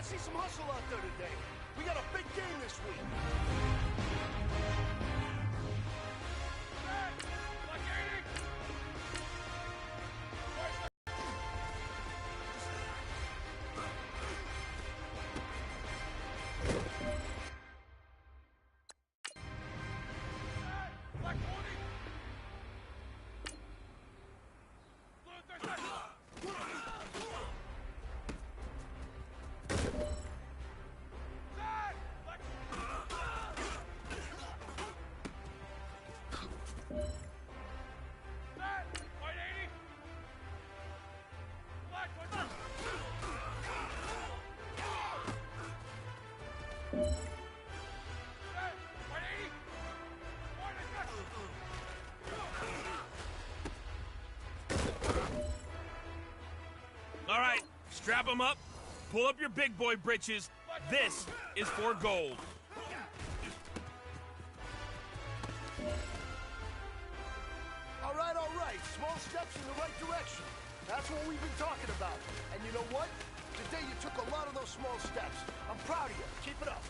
Let's see some hustle out there today. We got a big game this week. All right, strap them up, pull up your big boy britches. This is for gold. All right, small steps in the right direction. That's what we've been talking about. And you know what? Today you took a lot of those small steps. I'm proud of you. Keep it up.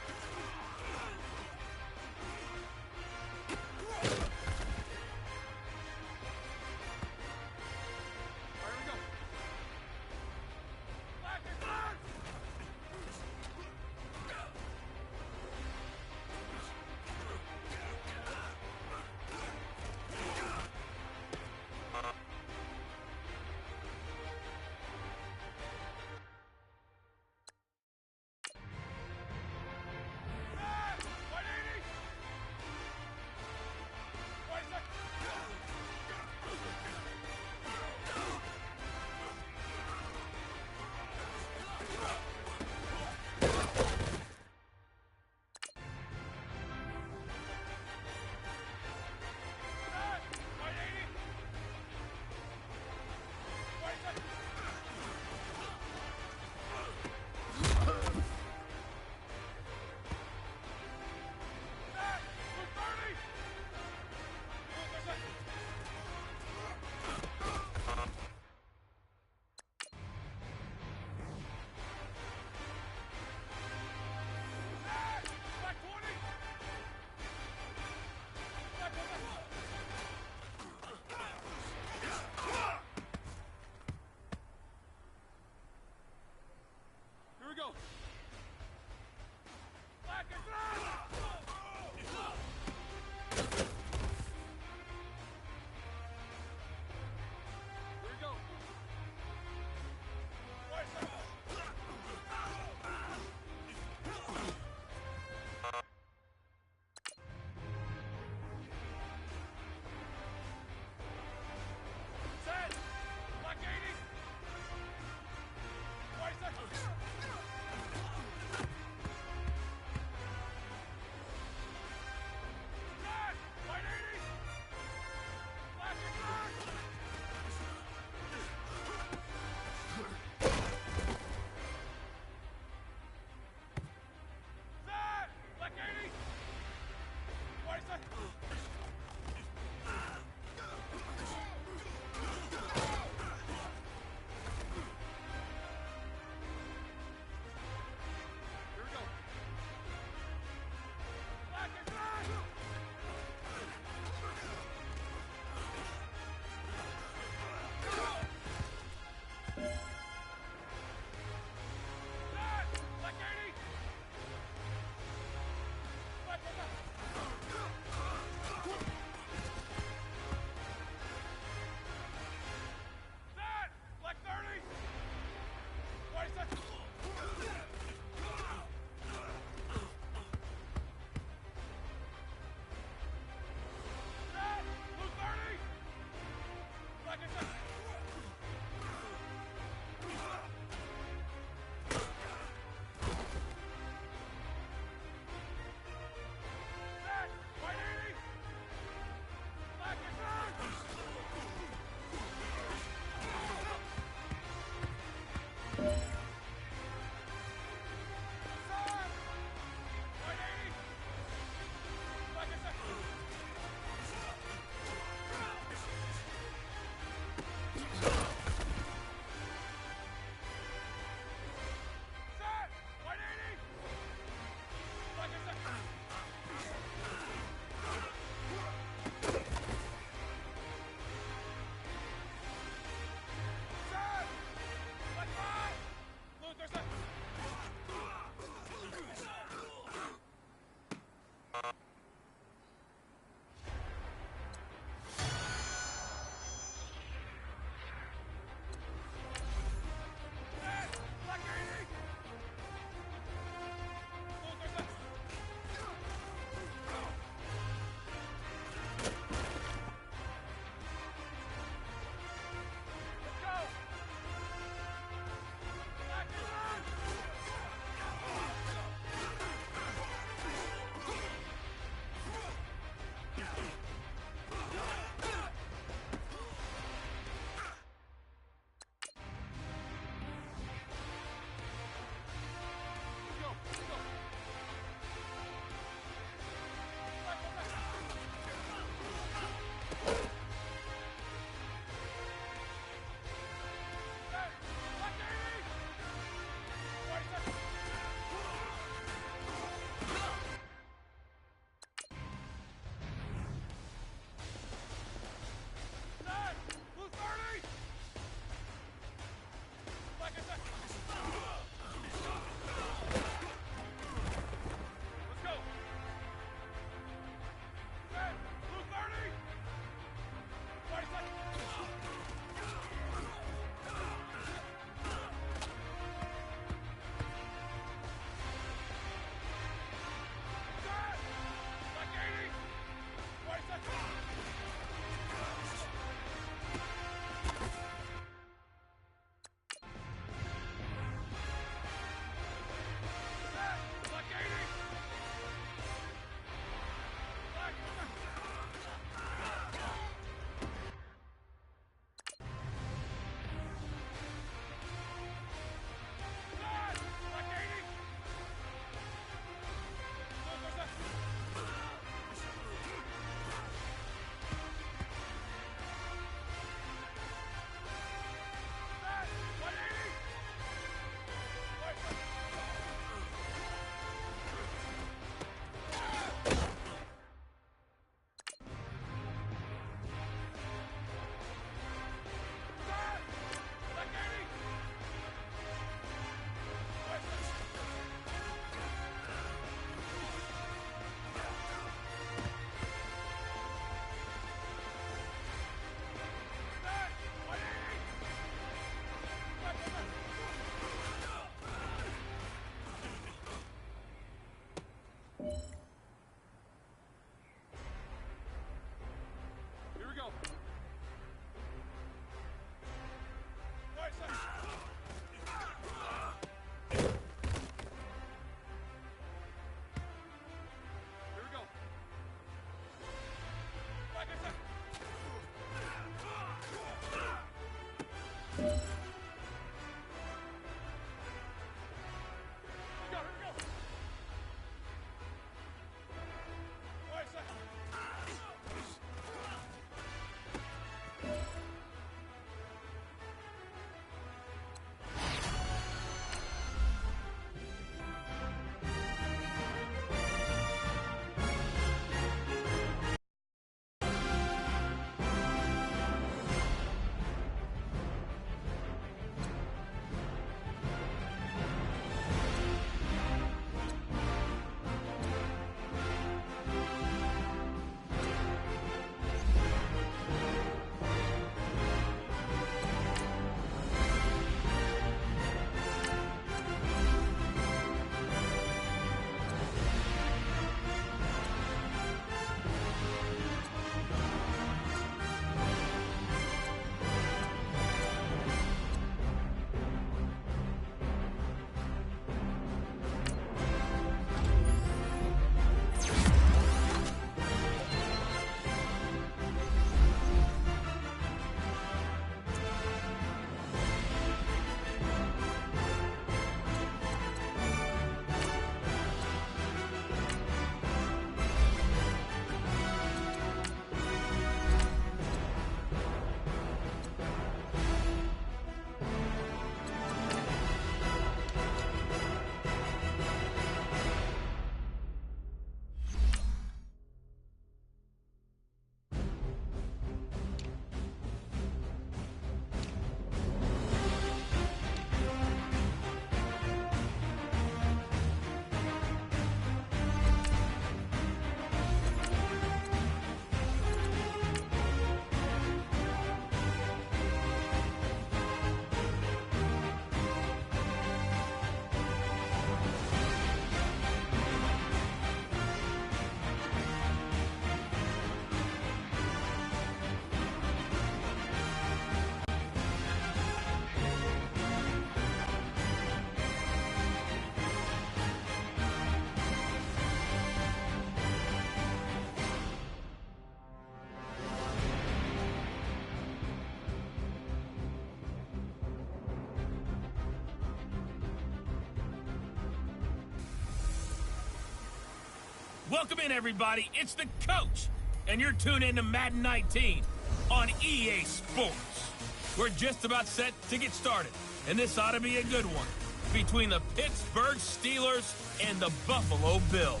Welcome in, everybody. It's the coach, and you're tuned in to Madden 19 on EA Sports. We're just about set to get started, and this ought to be a good one between the Pittsburgh Steelers and the Buffalo Bills.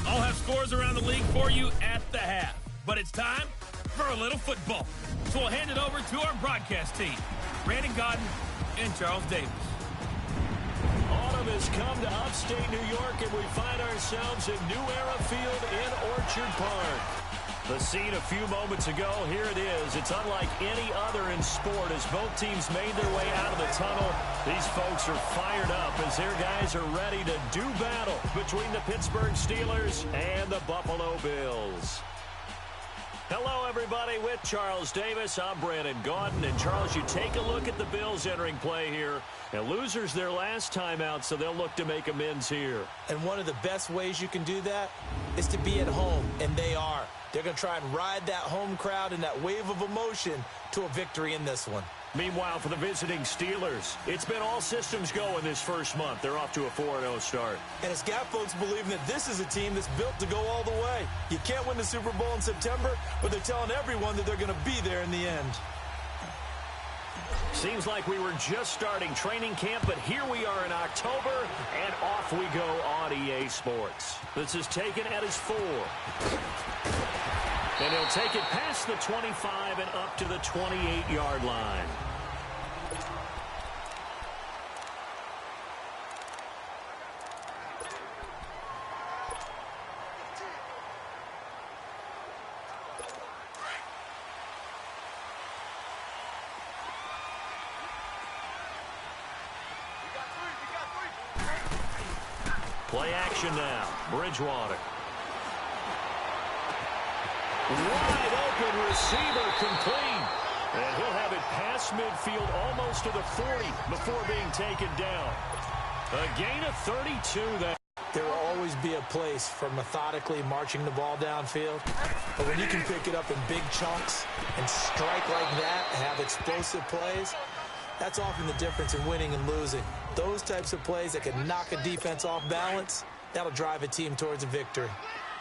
I'll have scores around the league for you at the half, but it's time for a little football. So we'll hand it over to our broadcast team, Brandon Godden and Charles Davis. Autumn has come to upstate New York, and we find ourselves at New Era Field in Orchard Park. The scene a few moments ago, here it is. It's unlike any other in sport as both teams made their way out of the tunnel. These folks are fired up as their guys are ready to do battle between the Pittsburgh Steelers and the Buffalo Bills. Hello, everybody. With Charles Davis, I'm Brandon Godden. And, Charles, you take a look at the Bills entering play here. And losers their last time out, so they'll look to make amends here. And one of the best ways you can do that is to be at home, and they are. They're going to try and ride that home crowd and that wave of emotion to a victory in this one. Meanwhile, for the visiting Steelers, it's been all systems go in this first month. They're off to a 4-0 start. And it's got folks believing that this is a team that's built to go all the way. You can't win the Super Bowl in September, but they're telling everyone that they're going to be there in the end. Seems like we were just starting training camp, but here we are in October, and off we go on EA Sports. This is taken at his 4. And he'll take it past the 25 and up to the 28-yard line. Play action now. Bridgewater. Wide open receiver complete. And he'll have it past midfield almost to the 40 before being taken down. A gain of 32 there. There will always be a place for methodically marching the ball downfield. But when you can pick it up in big chunks and strike like that, have explosive plays, that's often the difference in winning and losing. Those types of plays that can knock a defense off balance, that'll drive a team towards a victory.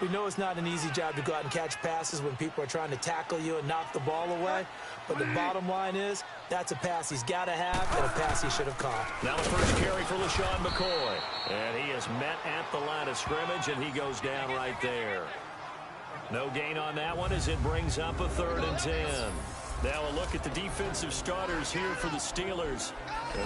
We know it's not an easy job to go out and catch passes when people are trying to tackle you and knock the ball away. But the bottom line is, that's a pass he's got to have and a pass he should have caught. Now the first carry for LaShawn McCoy. And he is met at the line of scrimmage, and he goes down right there. No gain on that one as it brings up a 3rd and 10. Now a look at the defensive starters here for the Steelers.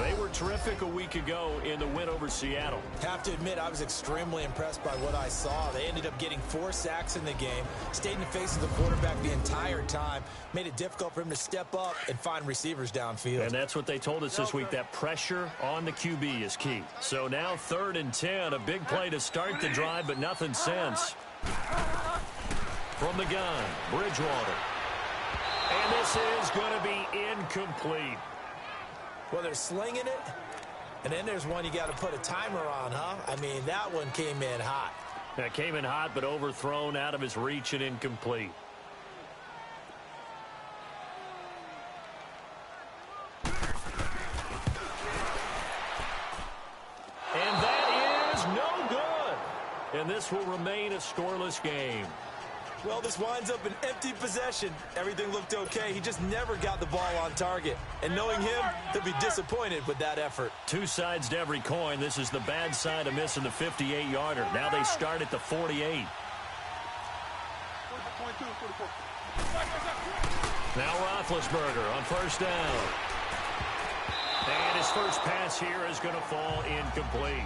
They were terrific a week ago in the win over Seattle. Have to admit, I was extremely impressed by what I saw. They ended up getting 4 sacks in the game, stayed in the face of the quarterback the entire time, made it difficult for him to step up and find receivers downfield. And that's what they told us this week, that pressure on the QB is key. So now 3rd and 10, a big play to start the drive, but nothing since. From the gun, Bridgewater. And this is going to be incomplete. Well, they're slinging it, and then there's one you got to put a timer on, huh? I mean, that one came in hot. That came in hot, but overthrown out of his reach and incomplete. And that is no good. And this will remain a scoreless game. Well, this winds up an empty possession. Everything looked okay. He just never got the ball on target. And knowing him, he'll be disappointed with that effort. 2 sides to every coin. This is the bad side of missing the 58-yarder. Now they start at the 48. Now Roethlisberger on 1st down. And his first pass here is going to fall incomplete.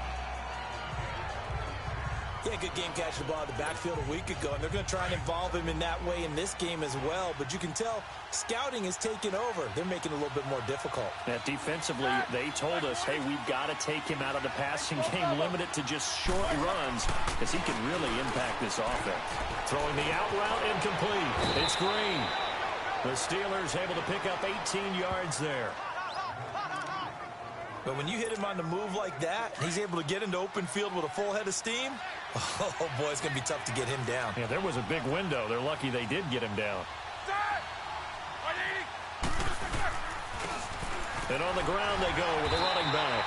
Yeah, good game catching the ball in the backfield a week ago, and they're going to try and involve him in that way in this game as well. But you can tell scouting is taking over. They're making it a little bit more difficult. Now, defensively, they told us, hey, we've got to take him out of the passing game, limit it to just short runs, because he can really impact this offense. Throwing the out route incomplete. It's Green. The Steelers able to pick up 18 yards there. But when you hit him on the move like that, he's able to get into open field with a full head of steam, oh, boy, it's going to be tough to get him down. Yeah, there was a big window. They're lucky they did get him down. And on the ground they go with the running back.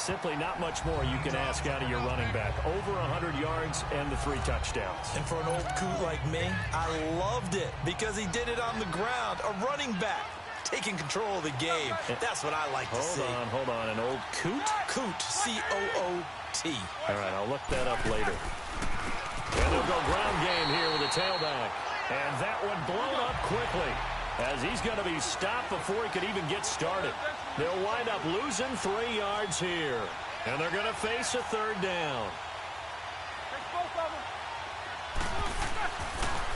simply not much more you can ask out of your running back. Over 100 yards and the 3 touchdowns. And for an old coot like me, I loved it because he did it on the ground. A running back taking control of the game. That's what I like to see. Hold on. An old coot? Coot, C-O-O-T. All right, I'll look that up later. And they'll go ground game here with a tailback. And that one blown up quickly as he's going to be stopped before he could even get started. They'll wind up losing 3 yards here. And they're going to face a 3rd down.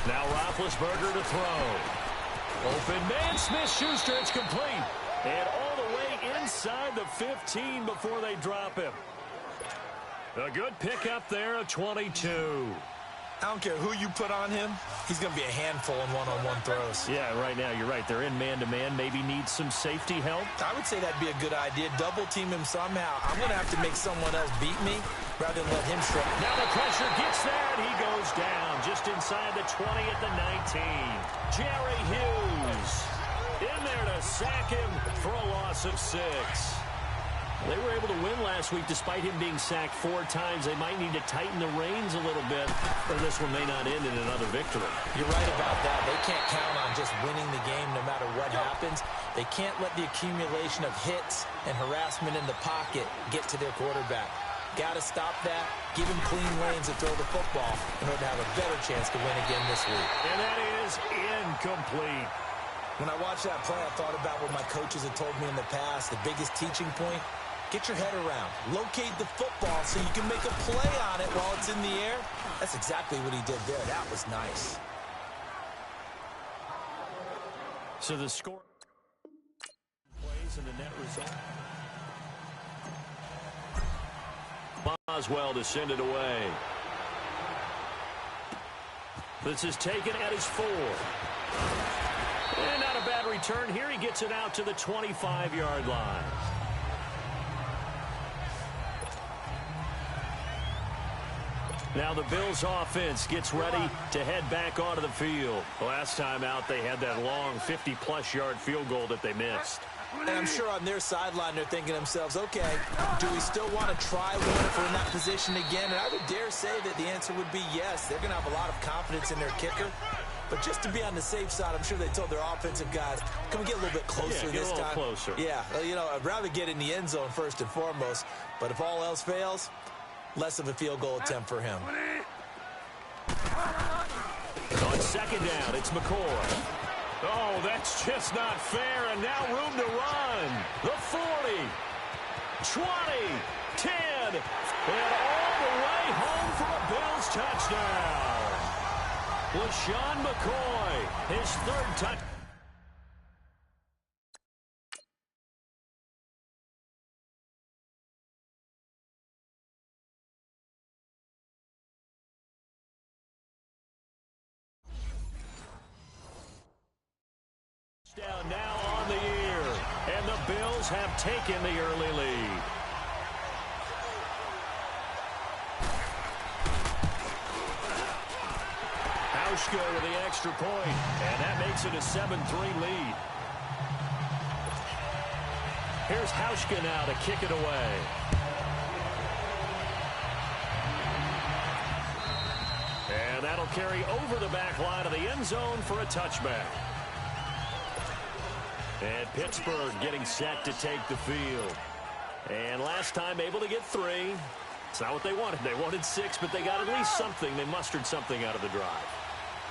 Now Roethlisberger to throw. Open man, Smith-Schuster, it's complete. And all the way inside the 15 before they drop him. A good pickup there of 22. I don't care who you put on him. He's going to be a handful in one-on-one throws. Yeah, right now, you're right. They're in man-to-man. Maybe need some safety help. I would say that'd be a good idea. Double team him somehow. I'm going to have to make someone else beat me rather than let him strike. Now the pressure gets there, and he goes down just inside the 20 at the 19. Jerry Hughes in there to sack him for a loss of 6. They were able to win last week despite him being sacked 4 times. They might need to tighten the reins a little bit, or this one may not end in another victory. You're right about that. They can't count on just winning the game no matter what happens. They can't let the accumulation of hits and harassment in the pocket get to their quarterback. Got to stop that. Give him clean lanes to throw the football in order to have a better chance to win again this week. And that is incomplete. When I watched that play, I thought about what my coaches had told me in the past. The biggest teaching point: get your head around. Locate the football so you can make a play on it while it's in the air. That's exactly what he did there. That was nice. So the score plays and the net result. Boswell to send it away. This is taken at his 4. And not a bad return here. He gets it out to the 25-yard line. Now the Bills offense gets ready to head back onto the field. Last time out, they had that long 50-plus yard field goal that they missed. And I'm sure on their sideline, they're thinking to themselves, okay, do we still want to try one if we're in that position again? And I would dare say that the answer would be yes. They're going to have a lot of confidence in their kicker. But just to be on the safe side, I'm sure they told their offensive guys, can we get a little bit closer this time? Get a little closer. Yeah, you know, I'd rather get in the end zone first and foremost. But if all else fails, less of a field goal attempt for him. On 2nd down, it's McCoy. Oh, that's just not fair, and now room to run. The 40, 20, 10, and all the way home for a Bills touchdown. LaShawn McCoy, his 3rd touchdown. Down now on the year, and the Bills have taken the early lead. Hauschka with the extra point, and that makes it a 7-3 lead. Here's Hauschka now to kick it away. And that'll carry over the back line of the end zone for a touchback. And Pittsburgh getting set to take the field. And last time able to get 3. It's not what they wanted. They wanted 6, but they got at least something. They mustered something out of the drive.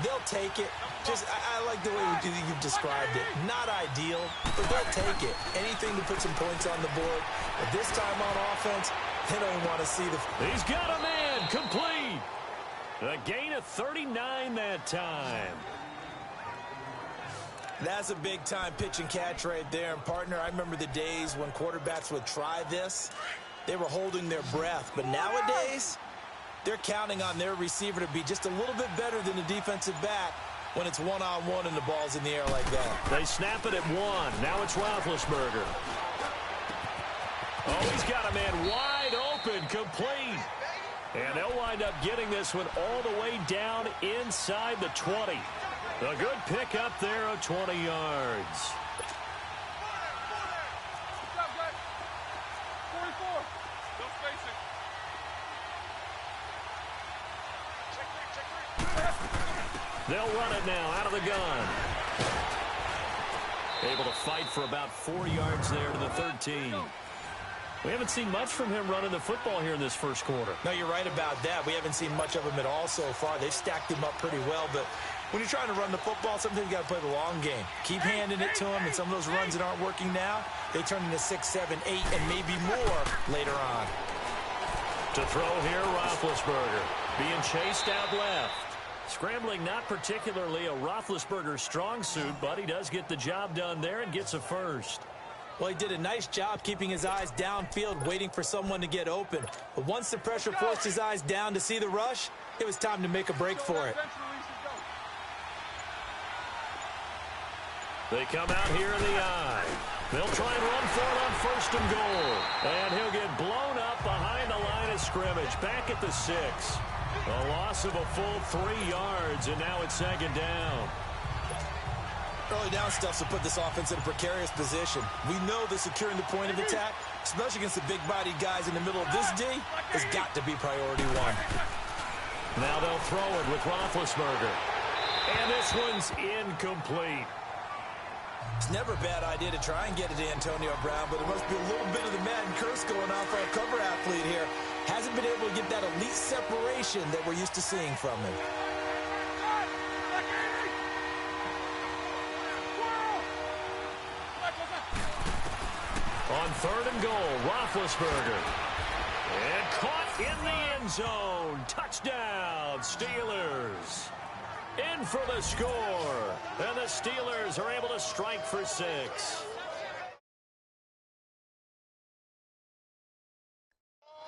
They'll take it. I like the way you've described it. Not ideal, but they'll take it. Anything to put some points on the board. But this time on offense, they don't even want to see the... He's got a man. Complete. A gain of 39 that time. That's a big-time pitch and catch right there. And, partner, I remember the days when quarterbacks would try this. They were holding their breath. But nowadays, they're counting on their receiver to be just a little bit better than the defensive back when it's one-on-one and the ball's in the air like that. They snap it at 1. Now it's Roethlisberger. Oh, he's got a man wide open, complete. And they'll wind up getting this one all the way down inside the 20. A good pickup there of 20 yards. They'll run it now out of the gun. Able to fight for about 4 yards there to the 13. We haven't seen much from him running the football here in this first quarter. No, you're right about that. We haven't seen much of him at all so far. They've stacked him up pretty well, but when you're trying to run the football, sometimes you got to play the long game. Keep handing it to him, and some of those runs that aren't working now, they turn into 6, 7, 8, and maybe more later on. To throw here, Roethlisberger being chased out left. Scrambling not particularly a Roethlisberger strong suit, but he does get the job done there and gets a first. Well, he did a nice job keeping his eyes downfield, waiting for someone to get open. But once the pressure forced his eyes down to see the rush, it was time to make a break for it. They come out here in the eye. They'll try and run for it on 1st and goal. And he'll get blown up behind the line of scrimmage, back at the 6. A loss of a full 3 yards, and now it's 2nd down. Early down stuff to put this offense in a precarious position. We know that securing the point of attack, especially against the big-bodied guys in the middle of this D, has got to be priority 1. Now they'll throw it with Roethlisberger. And this one's incomplete. It's never a bad idea to try and get it to Antonio Brown, but there must be a little bit of the Madden curse going on for our cover athlete here. Hasn't been able to get that elite separation that we're used to seeing from him. On 3rd and goal, Roethlisberger. And caught in the end zone. Touchdown, Steelers. In for the score. And the Steelers are able to strike for 6.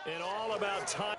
And all about time.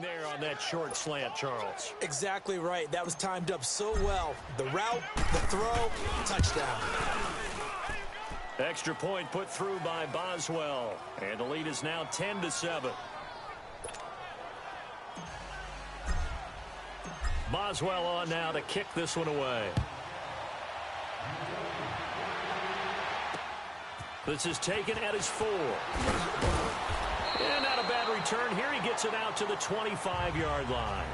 There on that short slant, Charles. Exactly right. That was timed up so well. The route, the throw, touchdown. Extra point put through by Boswell. And the lead is now 10-7. Boswell on now to kick this one away. This is taken at his 4. And not a bad return here. He gets it out to the 25-yard line.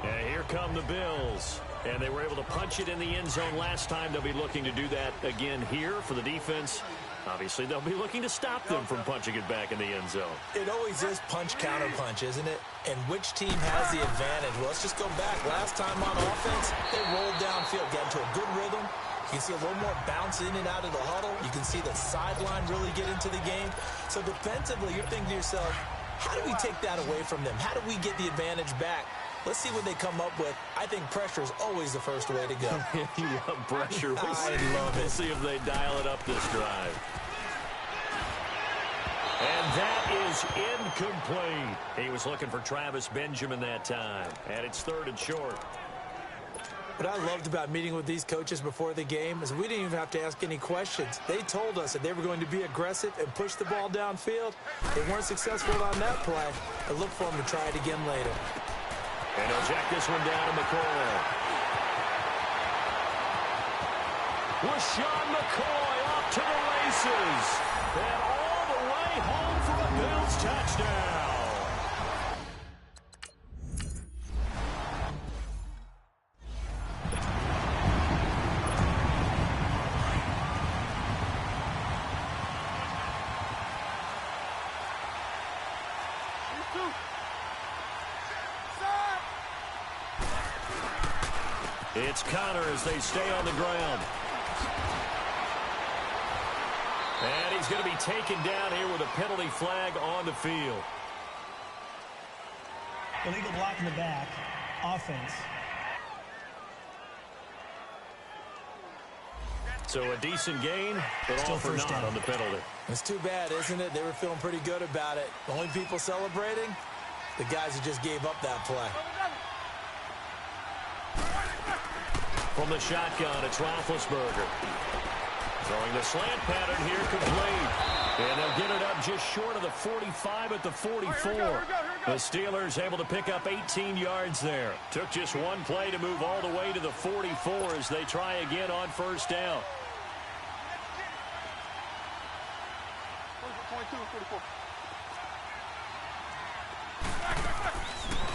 And here come the Bills. And they were able to punch it in the end zone last time. They'll be looking to do that again here for the defense. Obviously, they'll be looking to stop them from punching it back in the end zone. It always is punch-counter-punch, isn't it? And which team has the advantage? Well, let's just go back. Last time on offense, they rolled downfield, got into a good rhythm. You can see a little more bounce in and out of the huddle. You can see the sideline really get into the game. So defensively, you're thinking to yourself, how do we take that away from them? How do we get the advantage back? Let's see what they come up with. I think pressure is always the first way to go. You love pressure. I love it. We'll see if they dial it up this drive. And that is incomplete. He was looking for Travis Benjamin that time. And it's 3rd and short. What I loved about meeting with these coaches before the game is we didn't even have to ask any questions. They told us that they were going to be aggressive and push the ball downfield. They weren't successful on that play. I look for them to try it again later. And he'll check this one down to McCoy. LaShawn McCoy off to the races. And all the way home for a Bills touchdown. It's Connor as they stay on the ground. And he's going to be taken down here with a penalty flag on the field. Illegal block in the back. Offense. So a decent gain, but Still all for first naught down. on the penalty. It's too bad, isn't it? They were feeling pretty good about it. The only people celebrating, the guys who just gave up that play. From the shotgun, it's Roethlisberger. Throwing the slant pattern here, complete. And they'll get it up just short of the 45 at the 44. The Steelers able to pick up 18 yards there. Took just one play to move all the way to the 44 as they try again on first down.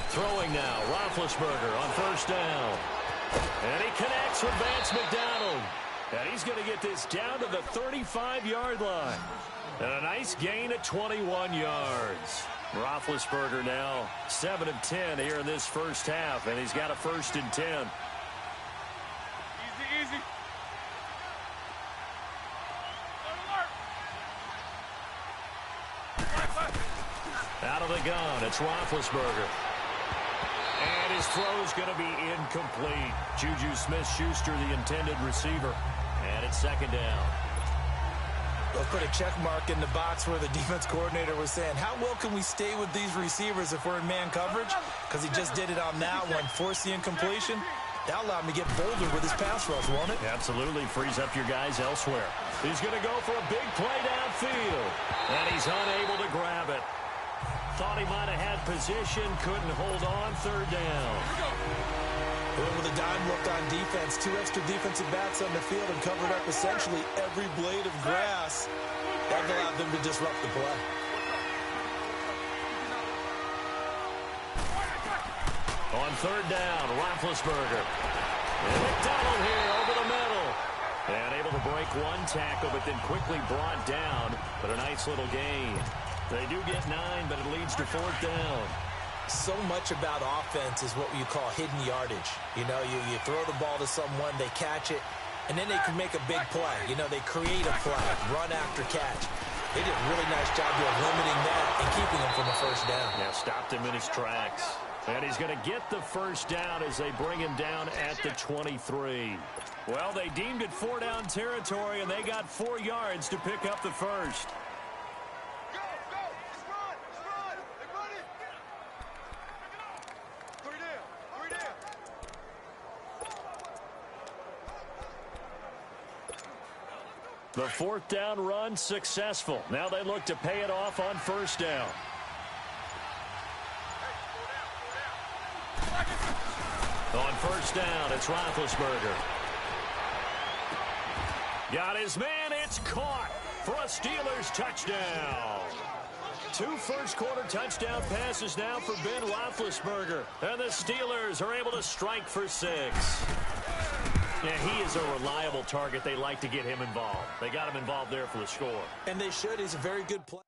Throwing now, Roethlisberger on first down. And he connects with Vance McDonald. And he's going to get this down to the 35-yard line. And a nice gain at 21 yards. Roethlisberger now 7 of 10 here in this first half, and he's got a 1st and 10. Easy. Out of the gun, it's Roethlisberger. And his throw's going to be incomplete. Juju Smith-Schuster, the intended receiver. And it's 2nd down. They'll put a check mark in the box where the defense coordinator was saying, how well can we stay with these receivers if we're in man coverage? Because he just did it on that one, forced the incompletion. That allowed him to get bolder with his pass rush, won't it? Absolutely frees up your guys elsewhere. He's going to go for a big play downfield. And he's unable to grab it. Thought he might have had position, couldn't hold on, 3rd down. With a dime look on defense, 2 extra defensive backs on the field and covered up essentially every blade of grass. That allowed them to disrupt the play. On 3rd down, Roethlisberger. And McDonald here over the middle. And able to break one tackle, but then quickly brought down. But a nice little gain. They do get 9, but it leads to 4th down. So much about offense is what you call hidden yardage. You know, you throw the ball to someone, they catch it, and then they can make a big play. You know, they create a play, run after catch. They did a really nice job of limiting that and keeping him from a 1st down. Yeah, stopped him in his tracks. And he's going to get the 1st down as they bring him down at the 23. Well, they deemed it 4-down territory, and they got 4 yards to pick up the 1st. The 4th down run successful. Now they look to pay it off on 1st down. On 1st down, it's Roethlisberger. Got his man, it's caught for a Steelers touchdown. 2 first-quarter touchdown passes now for Ben Roethlisberger. And the Steelers are able to strike for 6. Yeah, he is a reliable target. They like to get him involved. They got him involved there for the score. And they should. He's a very good player.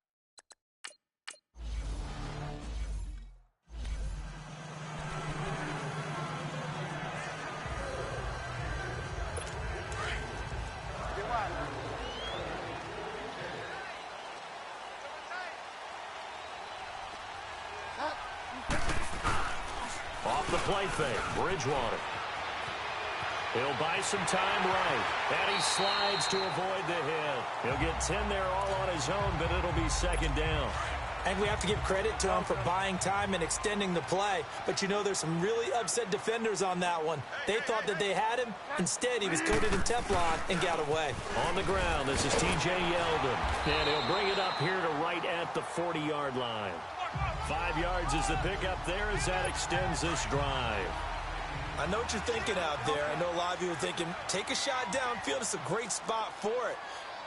Off the play fake, Bridgewater. He'll buy some time right, and he slides to avoid the hit. He'll get 10 there all on his own, but it'll be 2nd down. And we have to give credit to him for buying time and extending the play. But, you know, there's some really upset defenders on that one. They thought that they had him. Instead, he was coated in Teflon and got away. On the ground, this is T.J. Yeldon. And he'll bring it up here to right at the 40-yard line. 5 yards is the pickup there as that extends this drive. I know what you're thinking out there. I know a lot of you are thinking, take a shot downfield. It's a great spot for it.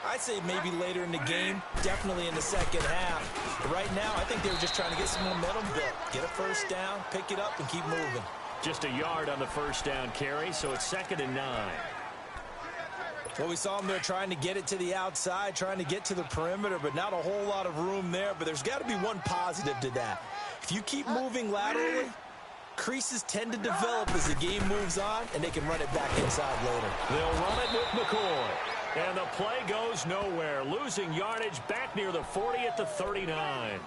I'd say maybe later in the game, definitely in the 2nd half. But right now, I think they were just trying to get some momentum built. Get a 1st down, pick it up, and keep moving. Just a yard on the 1st down carry, so it's 2nd and 9. Well, we saw them there trying to get it to the outside, trying to get to the perimeter, but not a whole lot of room there. But there's got to be one positive to that. If you keep moving laterally, creases tend to develop as the game moves on, and they can run it back inside later. They'll run it with McCoy. And the play goes nowhere. Losing yardage back near the 40 at the 39.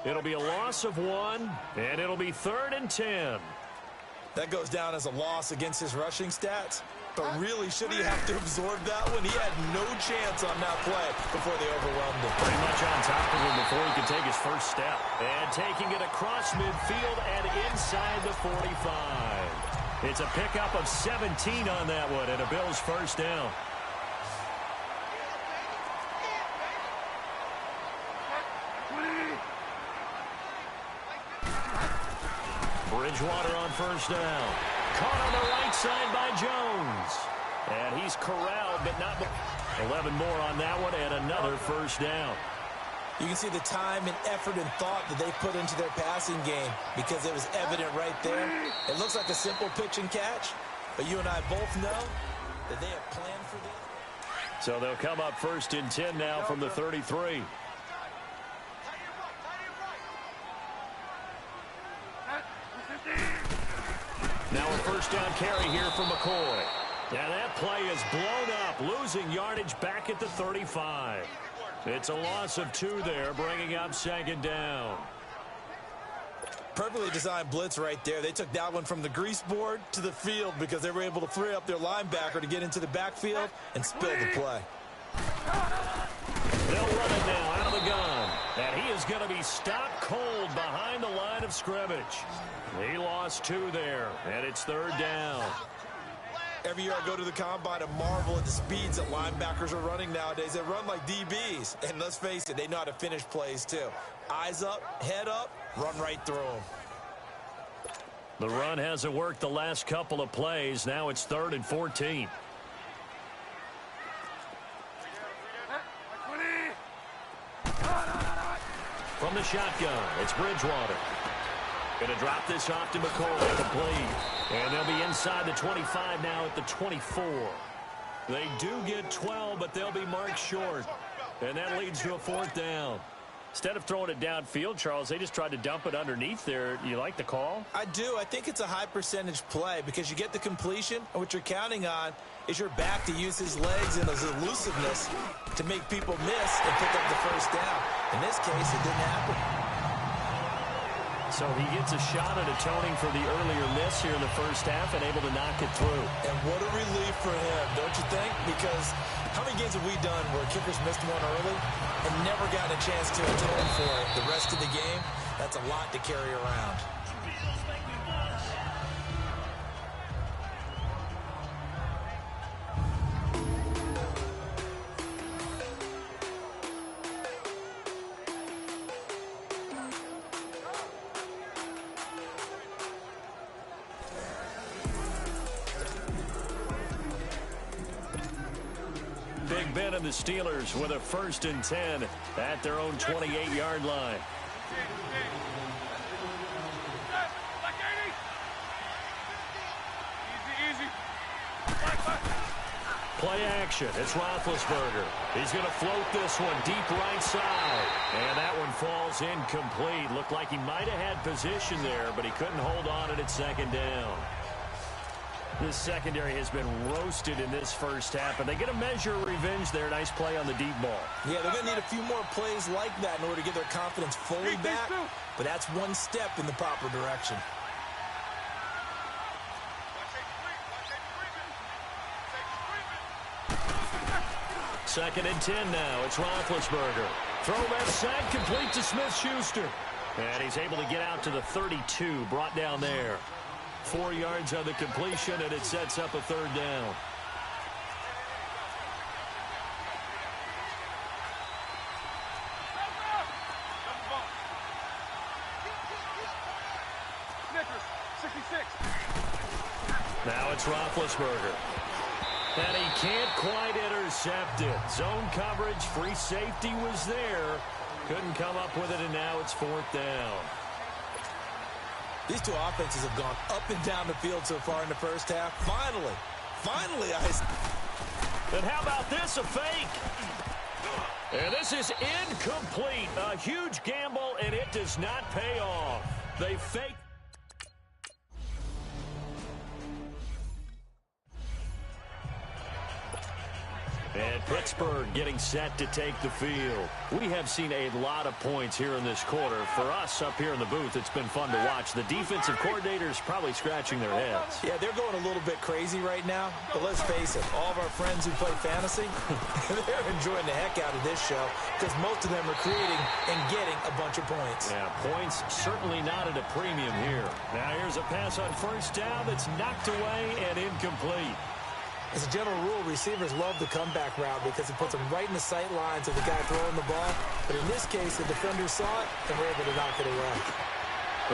It'll be a loss of 1, and it'll be 3rd and 10. That goes down as a loss against his rushing stats. But really, should he have to absorb that one? He had no chance on that play before they overwhelmed him. Pretty much on top of him before he could take his first step. And taking it across midfield and inside the 45. It's a pickup of 17 on that one and a Bills first down. Bridgewater on first down. Caught on the right side by Jones. And he's corralled, but not... 11 more on that one and another first down. You can see the time and effort and thought that they put into their passing game because it was evident right there. It looks like a simple pitch and catch, but you and I both know that they have planned for this. So they'll come up first and 10 now from the 33. Now a first down carry here for McCoy. And that play is blown up, losing yardage back at the 35. It's a loss of 2 there, bringing up second down. Perfectly designed blitz right there. They took that one from the grease board to the field because they were able to free up their linebacker to get into the backfield and spill the play. They'll run it now out of the gun. And he is going to be stopped cold behind the line of scrimmage. He lost 2 there, and it's third down. Every year I go to the combine and marvel at the speeds that linebackers are running nowadays. They run like DBs. And let's face it, they know how to finish plays too. Eyes up, head up, run right through them. The run hasn't worked the last couple of plays. Now it's 3rd and 14. From the shotgun, it's Bridgewater. Going to drop this off to McCoy, complete. And they'll be inside the 25 now at the 24. They do get 12, but they'll be marked short. And that leads to a 4th down. Instead of throwing it downfield, Charles, they just tried to dump it underneath there. You like the call? I do. I think it's a high percentage play because you get the completion, and what you're counting on is your back to use his legs and his elusiveness to make people miss and pick up the first down. In this case, it didn't happen. So he gets a shot at atoning for the earlier miss here in the first half and able to knock it through. And what a relief for him, don't you think? Because how many games have we done where kickers missed one early and never gotten a chance to atone for it the rest of the game? That's a lot to carry around. Big Ben and the Steelers with a 1st and 10 at their own 28-yard line. Play action. It's Roethlisberger. He's going to float this one deep right side. And that one falls incomplete. Looked like he might have had position there, but he couldn't hold on it at 2nd down. This secondary has been roasted in this first half, and they get a measure of revenge there. Nice play on the deep ball. Yeah, they're going to need a few more plays like that in order to get their confidence fully back, but that's one step in the proper direction. Second and 10 now. It's Roethlisberger. Throw left side, complete to Smith-Schuster. And he's able to get out to the 32, brought down there. 4 yards on the completion, and it sets up a 3rd down. Now it's Roethlisberger. And he can't quite intercept it. Zone coverage, free safety was there. Couldn't come up with it, and now it's 4th down. These two offenses have gone up and down the field so far in the first half. Finally, And how about this, a fake? And this is incomplete. A huge gamble, and it does not pay off. They fake. And And Pittsburgh getting set to take the field. We have seen a lot of points here in this quarter. For us up here in the booth, it's been fun to watch. The defensive coordinators probably scratching their heads. Yeah, they're going a little bit crazy right now. But let's face it, all of our friends who play fantasy, they're enjoying the heck out of this show because most of them are creating and getting a bunch of points. Yeah, points certainly not at a premium here. Now here's a pass on first down that's knocked away and incomplete. As a general rule, receivers love the comeback route because it puts them right in the sight lines of the guy throwing the ball. But in this case, the defender saw it and were able to knock it away.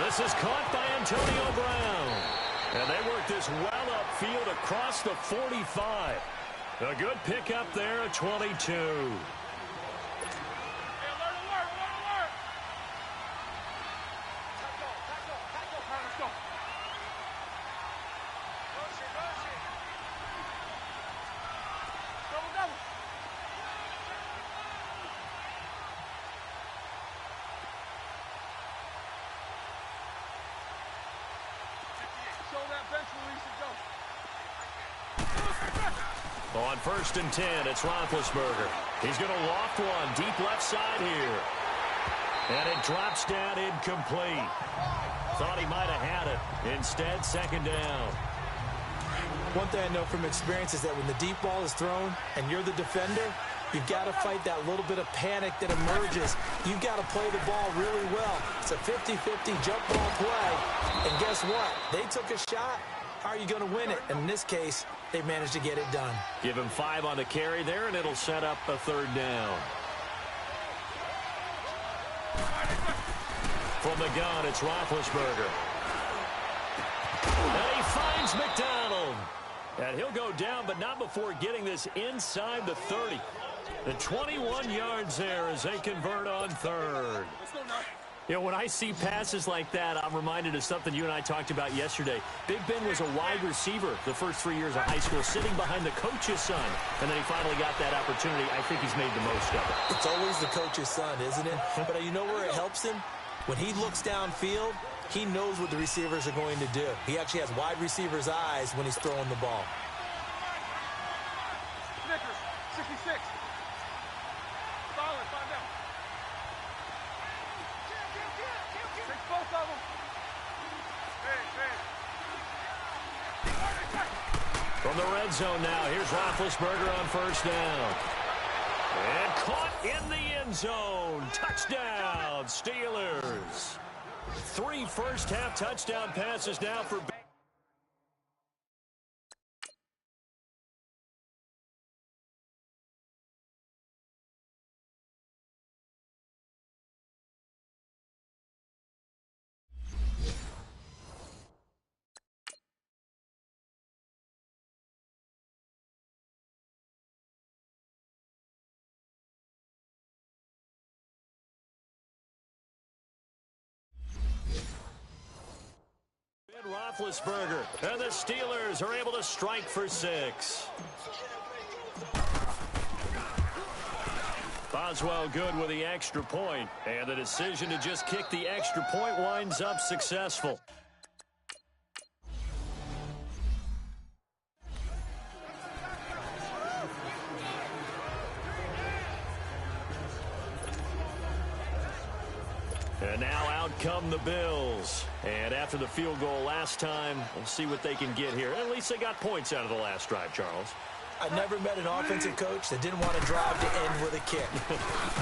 This is caught by Antonio Brown. And they work this well upfield across the 45. A good pickup there at 22. On 1st and 10, it's Roethlisberger. He's going to loft one deep left side here. And it drops down incomplete. Thought he might have had it. Instead, 2nd down. One thing I know from experience is that when the deep ball is thrown and you're the defender, you've got to fight that little bit of panic that emerges. You've got to play the ball really well. It's a 50-50 jump ball play. And guess what? They took a shot. How are you going to win it? And in this case, they managed to get it done. Give him 5 on the carry there, and it'll set up a 3rd down. From the gun, it's Roethlisberger. And he finds McDonald. And he'll go down, but not before getting this inside the 30. The 21 yards there as they convert on 3rd. You know, when I see passes like that, I'm reminded of something you and I talked about yesterday. Big Ben was a wide receiver the first 3 years of high school, sitting behind the coach's son. And then he finally got that opportunity. I think he's made the most of it. It's always the coach's son, isn't it? But you know where it helps him? When he looks downfield, he knows what the receivers are going to do. He actually has wide receivers' eyes when he's throwing the ball. 66. Solid, 5 down. Take both of them. From the red zone now, here's Roethlisberger on 1st down. And caught in the end zone. Touchdown, Steelers. 3 first-half touchdown passes now for Ben. Roethlisberger, and the Steelers are able to strike for 6. Boswell good with the extra point, and the decision to just kick the extra point winds up successful. And now out come the Bills. And after the field goal last time, we'll see what they can get here. At least they got points out of the last drive, Charles. I never met an offensive coach that didn't want to drive to end with a kick.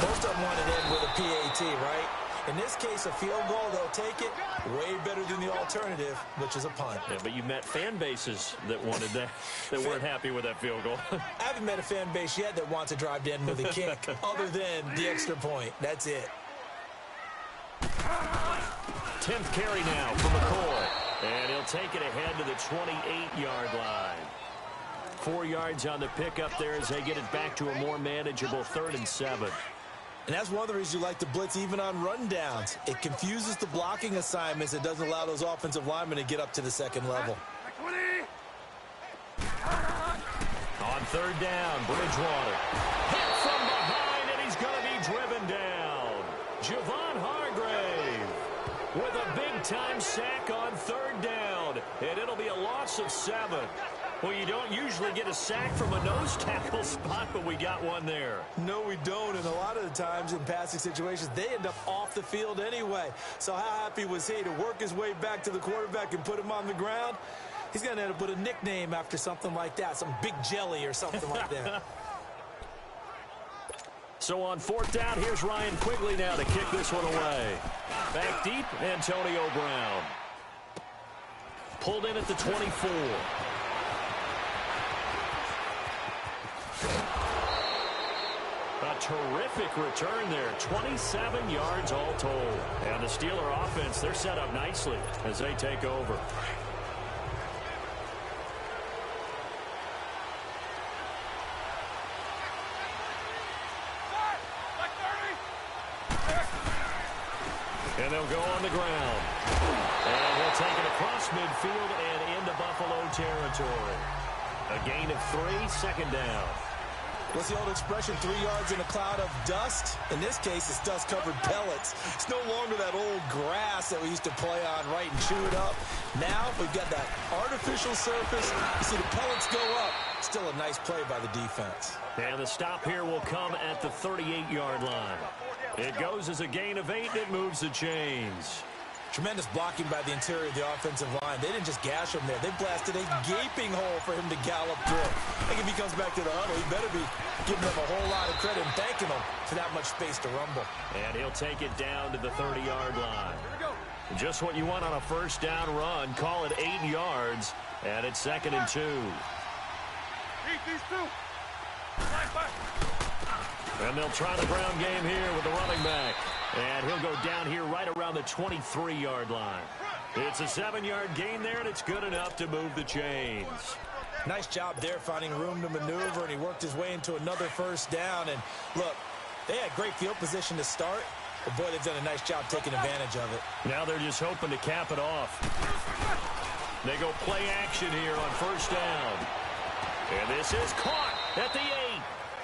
Most of them want to end with a PAT, right? In this case, a field goal, they'll take it. Way better than the alternative, which is a punt. Yeah, but you met fan bases that wanted that, that weren't happy with that field goal. I haven't met a fan base yet that wants to drive to end with a kick, other than the extra point. That's it. 10th carry now for McCoy. And he'll take it ahead to the 28-yard line. 4 yards on the pickup there as they get it back to a more manageable 3rd and 7. And that's one of the reasons you like to blitz even on run downs. It confuses the blocking assignments. It doesn't allow those offensive linemen to get up to the 2nd level. On 3rd down, Bridgewater. Hit from behind, and he's going to be driven down. Javon Hargrave with a big-time sack on 3rd down. And it'll be a loss of 7. Well, you don't usually get a sack from a nose tackle spot, but we got one there. No, we don't, and a lot of the times in passing situations, they end up off the field anyway. So how happy was he to work his way back to the quarterback and put him on the ground? He's going to end up with a nickname after something like that, some Big Jelly or something like that. So on 4th down, here's Ryan Quigley now to kick this one away. Back deep, Antonio Brown. Pulled in at the 24. A terrific return there. 27 yards all told. And the Steeler offense, they're set up nicely as they take over. And they'll go on the ground. And he'll take it across midfield and into Buffalo territory. A gain of 3, 2nd down. What's the old expression, 3 yards in a cloud of dust? In this case, it's dust-covered pellets. It's no longer that old grass that we used to play on, right, and chew it up. Now we've got that artificial surface. You see the pellets go up. Still a nice play by the defense. And the stop here will come at the 38-yard line. It goes as a gain of 8, and it moves the chains. Tremendous blocking by the interior of the offensive line. They didn't just gash him there. They blasted a gaping hole for him to gallop through. I think if he comes back to the huddle, he better be giving them a whole lot of credit and thanking them for that much space to rumble. And he'll take it down to the 30-yard line. Just what you want on a 1st down run. Call it 8 yards, and it's 2nd and 2. And they'll try the ground game here with the running back. And he'll go down here right around the 23-yard line. It's a 7-yard gain there, and it's good enough to move the chains. Nice job there finding room to maneuver, and he worked his way into another 1st down. And look, they had great field position to start, but boy, they've done a nice job taking advantage of it. Now they're just hoping to cap it off. They go play action here on 1st down. And this is caught at the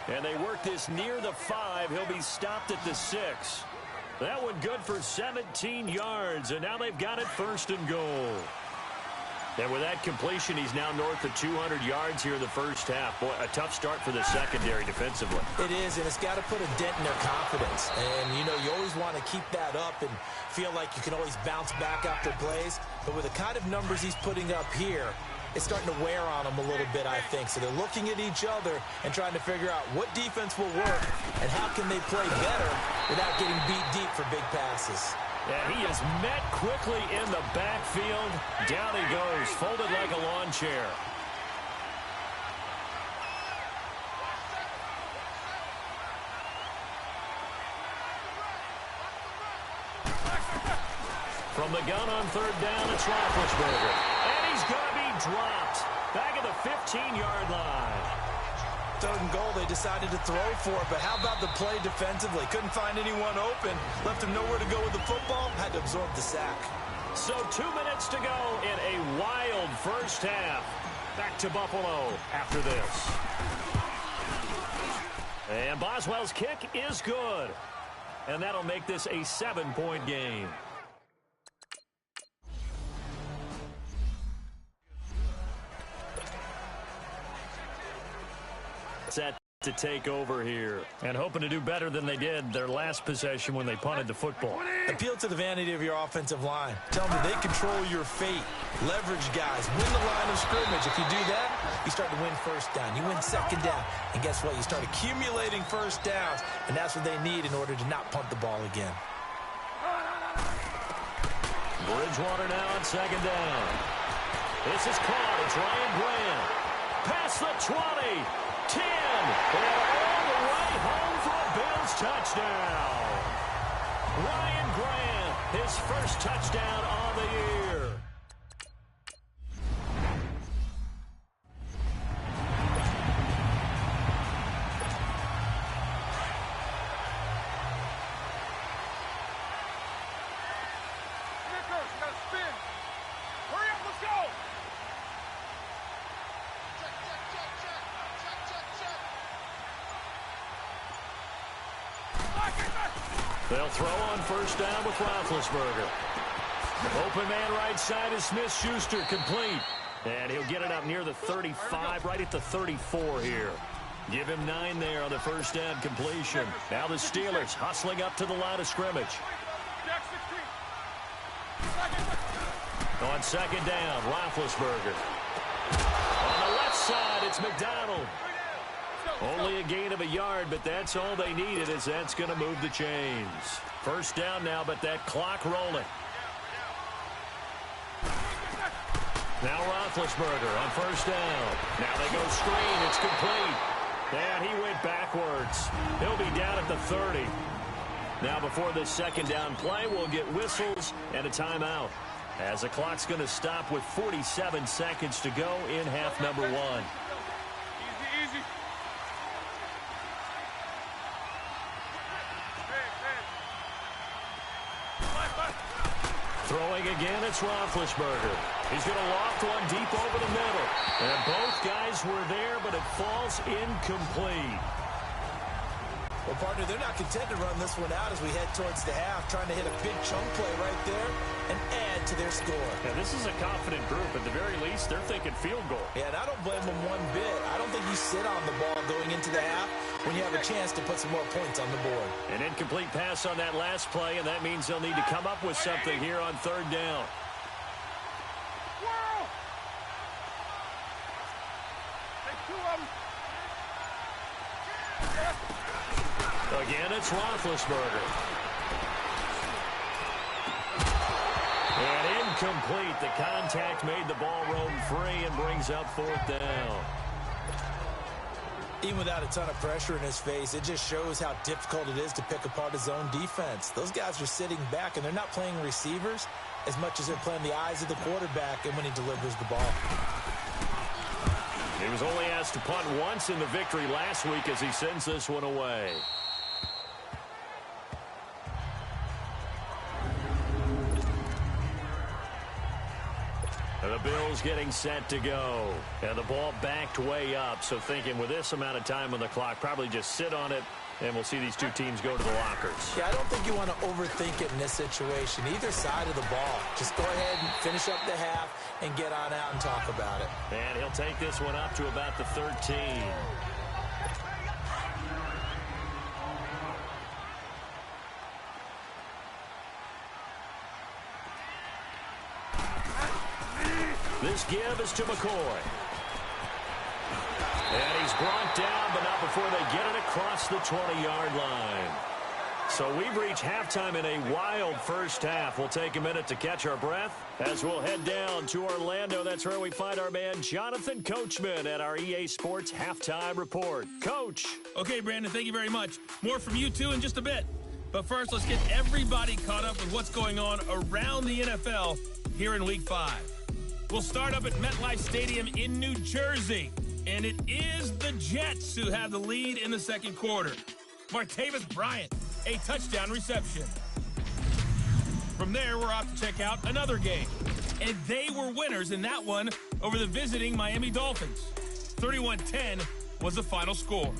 8. And they work this near the 5. He'll be stopped at the 6. That one good for 17 yards, and now they've got it 1st and goal. And with that completion, he's now north of 200 yards here in the 1st half. Boy, a tough start for the secondary defensively. It is, and it's got to put a dent in their confidence. And, you know, you always want to keep that up and feel like you can always bounce back after plays. But with the kind of numbers he's putting up here, it's starting to wear on them a little bit, I think. So they're looking at each other and trying to figure out what defense will work and how can they play better without getting beat deep for big passes. Yeah, he is met quickly in the backfield. Down he goes, folded like a lawn chair. From the gun on 3rd down, it's Roethlisberger. And he's going to be dropped back at the 15-yard line. 3rd and goal, they decided to throw for it, but how about the play defensively? Couldn't find anyone open, left him nowhere to go with the football, had to absorb the sack. So 2 minutes to go in a wild 1st half. Back to Buffalo after this. And Boswell's kick is good. And that'll make this a 7-point game. Set to take over here and hoping to do better than they did their last possession when they punted the football. Appeal to the vanity of your offensive line. Tell them they control your fate. Leverage guys. Win the line of scrimmage. If you do that, you start to win 1st down. You win 2nd down. And guess what? You start accumulating 1st downs, and that's what they need in order to not punt the ball again. Bridgewater now on 2nd down. This is caught. It's Ryan Grant. Past the 20. 10, and all the way home for a Bills touchdown. Ryan Grant, his 1st touchdown on the year. They'll throw on 1st down with Roethlisberger. Open man right side is Smith-Schuster, complete. And he'll get it up near the 35, right at the 34 here. Give him 9 there on the first down completion. Now the Steelers hustling up to the line of scrimmage. On second down, Roethlisberger. On the left side, it's McDonald. Only a gain of a yard, but that's all they needed, as that's going to move the chains. First down now, but that clock rolling. Now Roethlisberger on first down. Now they go screen. It's complete. And he went backwards. He'll be down at the 30. Now before this second down play, we'll get whistles and a timeout, as the clock's going to stop with 47 seconds to go in half number 1. Easy. Throwing again, it's Roethlisberger. He's going to loft one deep over the middle. And both guys were there, but it falls incomplete. Well, partner, they're not content to run this one out as we head towards the half, trying to hit a big chunk play right there and add to their score. Yeah, this is a confident group. At the very least, they're thinking field goal. Yeah, and I don't blame them one bit. I don't think you sit on the ball going into the half when you have a chance to put some more points on the board. An incomplete pass on that last play, and that means they'll need to come up with something here on third down. Again, it's Roethlisberger. And incomplete. The contact made the ball roam free and brings up fourth down. Even without a ton of pressure in his face, it just shows how difficult it is to pick apart his own defense. Those guys are sitting back, and they're not playing receivers as much as they're playing the eyes of the quarterback and when he delivers the ball. He was only asked to punt once in the victory last week as he sends this one away. The Bills getting set to go. And the ball backed way up. So thinking with this amount of time on the clock, probably just sit on it, and we'll see these two teams go to the lockers. Yeah, I don't think you want to overthink it in this situation. Either side of the ball. Just go ahead and finish up the half and get on out and talk about it. And he'll take this one up to about the 13. This give is to McCoy. And he's brought down, but not before they get it across the 20-yard line. So we've reached halftime in a wild first half. We'll take a minute to catch our breath as we'll head down to Orlando. That's where we find our man Jonathan Coachman at our EA Sports Halftime Report. Coach. Okay, Brandon, thank you very much. More from you two in just a bit. But first, let's get everybody caught up with what's going on around the NFL here in Week 5. We'll start up at MetLife Stadium in New Jersey. And it is the Jets who have the lead in the second quarter. Martavis Bryant, a touchdown reception. From there, we're off to check out another game. And they were winners in that one over the visiting Miami Dolphins. 31-10 was the final score.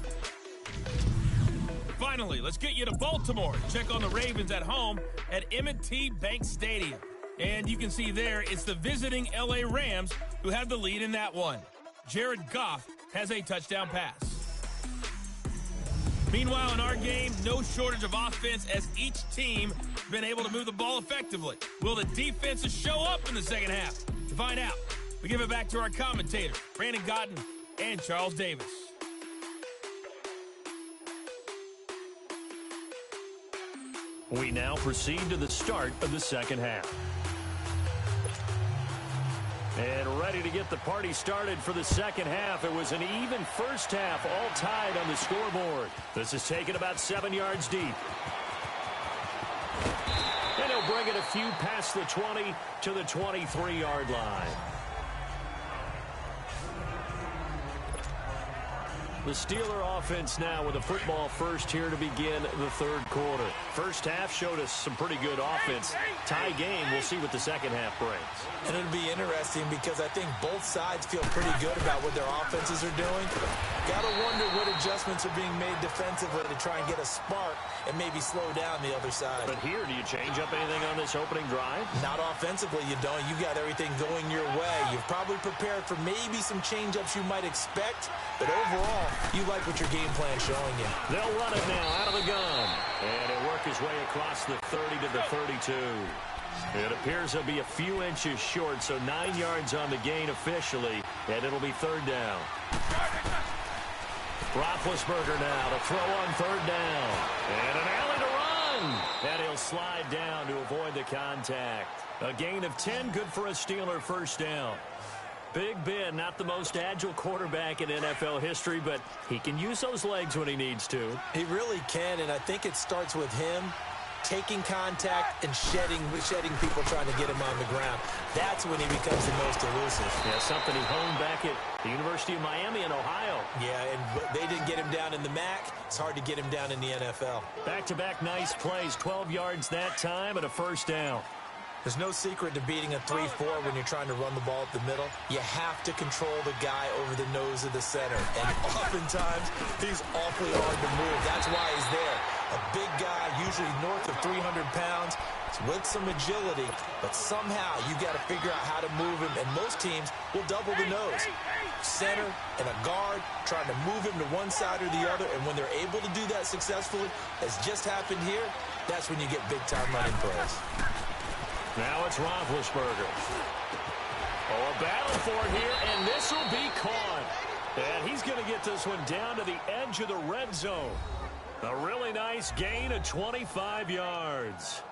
Finally, let's get you to Baltimore. Check on the Ravens at home at M&T Bank Stadium. And you can see there, it's the visiting L.A. Rams who have the lead in that one. Jared Goff has a touchdown pass. Meanwhile, in our game, no shortage of offense as each team has been able to move the ball effectively. Will the defenses show up in the second half? To find out, we give it back to our commentators, Brandon Godden and Charles Davis. We now proceed to the start of the second half. And ready to get the party started for the second half. It was an even first half, all tied on the scoreboard. This is taken about 7 yards deep. And he'll bring it a few past the 20 to the 23-yard line. The Steeler offense now with a football first here to begin the third quarter. First half showed us some pretty good offense. Tie game, we'll see what the second half brings. And it'll be interesting because I think both sides feel pretty good about what their offenses are doing. Got to wonder what adjustments are being made defensively to try and get a spark and maybe slow down the other side. But here, do you change up anything on this opening drive? Not offensively, you don't. You got everything going your way. You've probably prepared for maybe some change-ups you might expect, but overall, you like what your game plan's showing you. They'll run it now out of the gun. And he'll work his way across the 30 to the 32. It appears he'll be a few inches short, so 9 yards on the gain officially, and it'll be third down. Roethlisberger now to throw on third down. And an alley to run. And he'll slide down to avoid the contact. A gain of 10, good for a Steeler first down. Big Ben, not the most agile quarterback in NFL history, but he can use those legs when he needs to. He really can, and I think it starts with him taking contact and shedding people trying to get him on the ground. That's when he becomes the most elusive. Yeah, something he honed back at the University of Miami in Ohio. Yeah, and they didn't get him down in the MAC. It's hard to get him down in the NFL. Back-to-back nice plays, 12 yards that time and a first down. There's no secret to beating a 3-4 when you're trying to run the ball up the middle. You have to control the guy over the nose of the center. And oftentimes, he's awfully hard to move. That's why he's there. A big guy, usually north of 300 pounds, with some agility. But somehow, you got to figure out how to move him. And most teams will double the nose. Center and a guard trying to move him to one side or the other. And when they're able to do that successfully, as just happened here, that's when you get big-time running plays. Now it's Roethlisberger. Oh, a battle for it here, and this will be caught. And he's going to get this one down to the edge of the red zone. A really nice gain of 25 yards.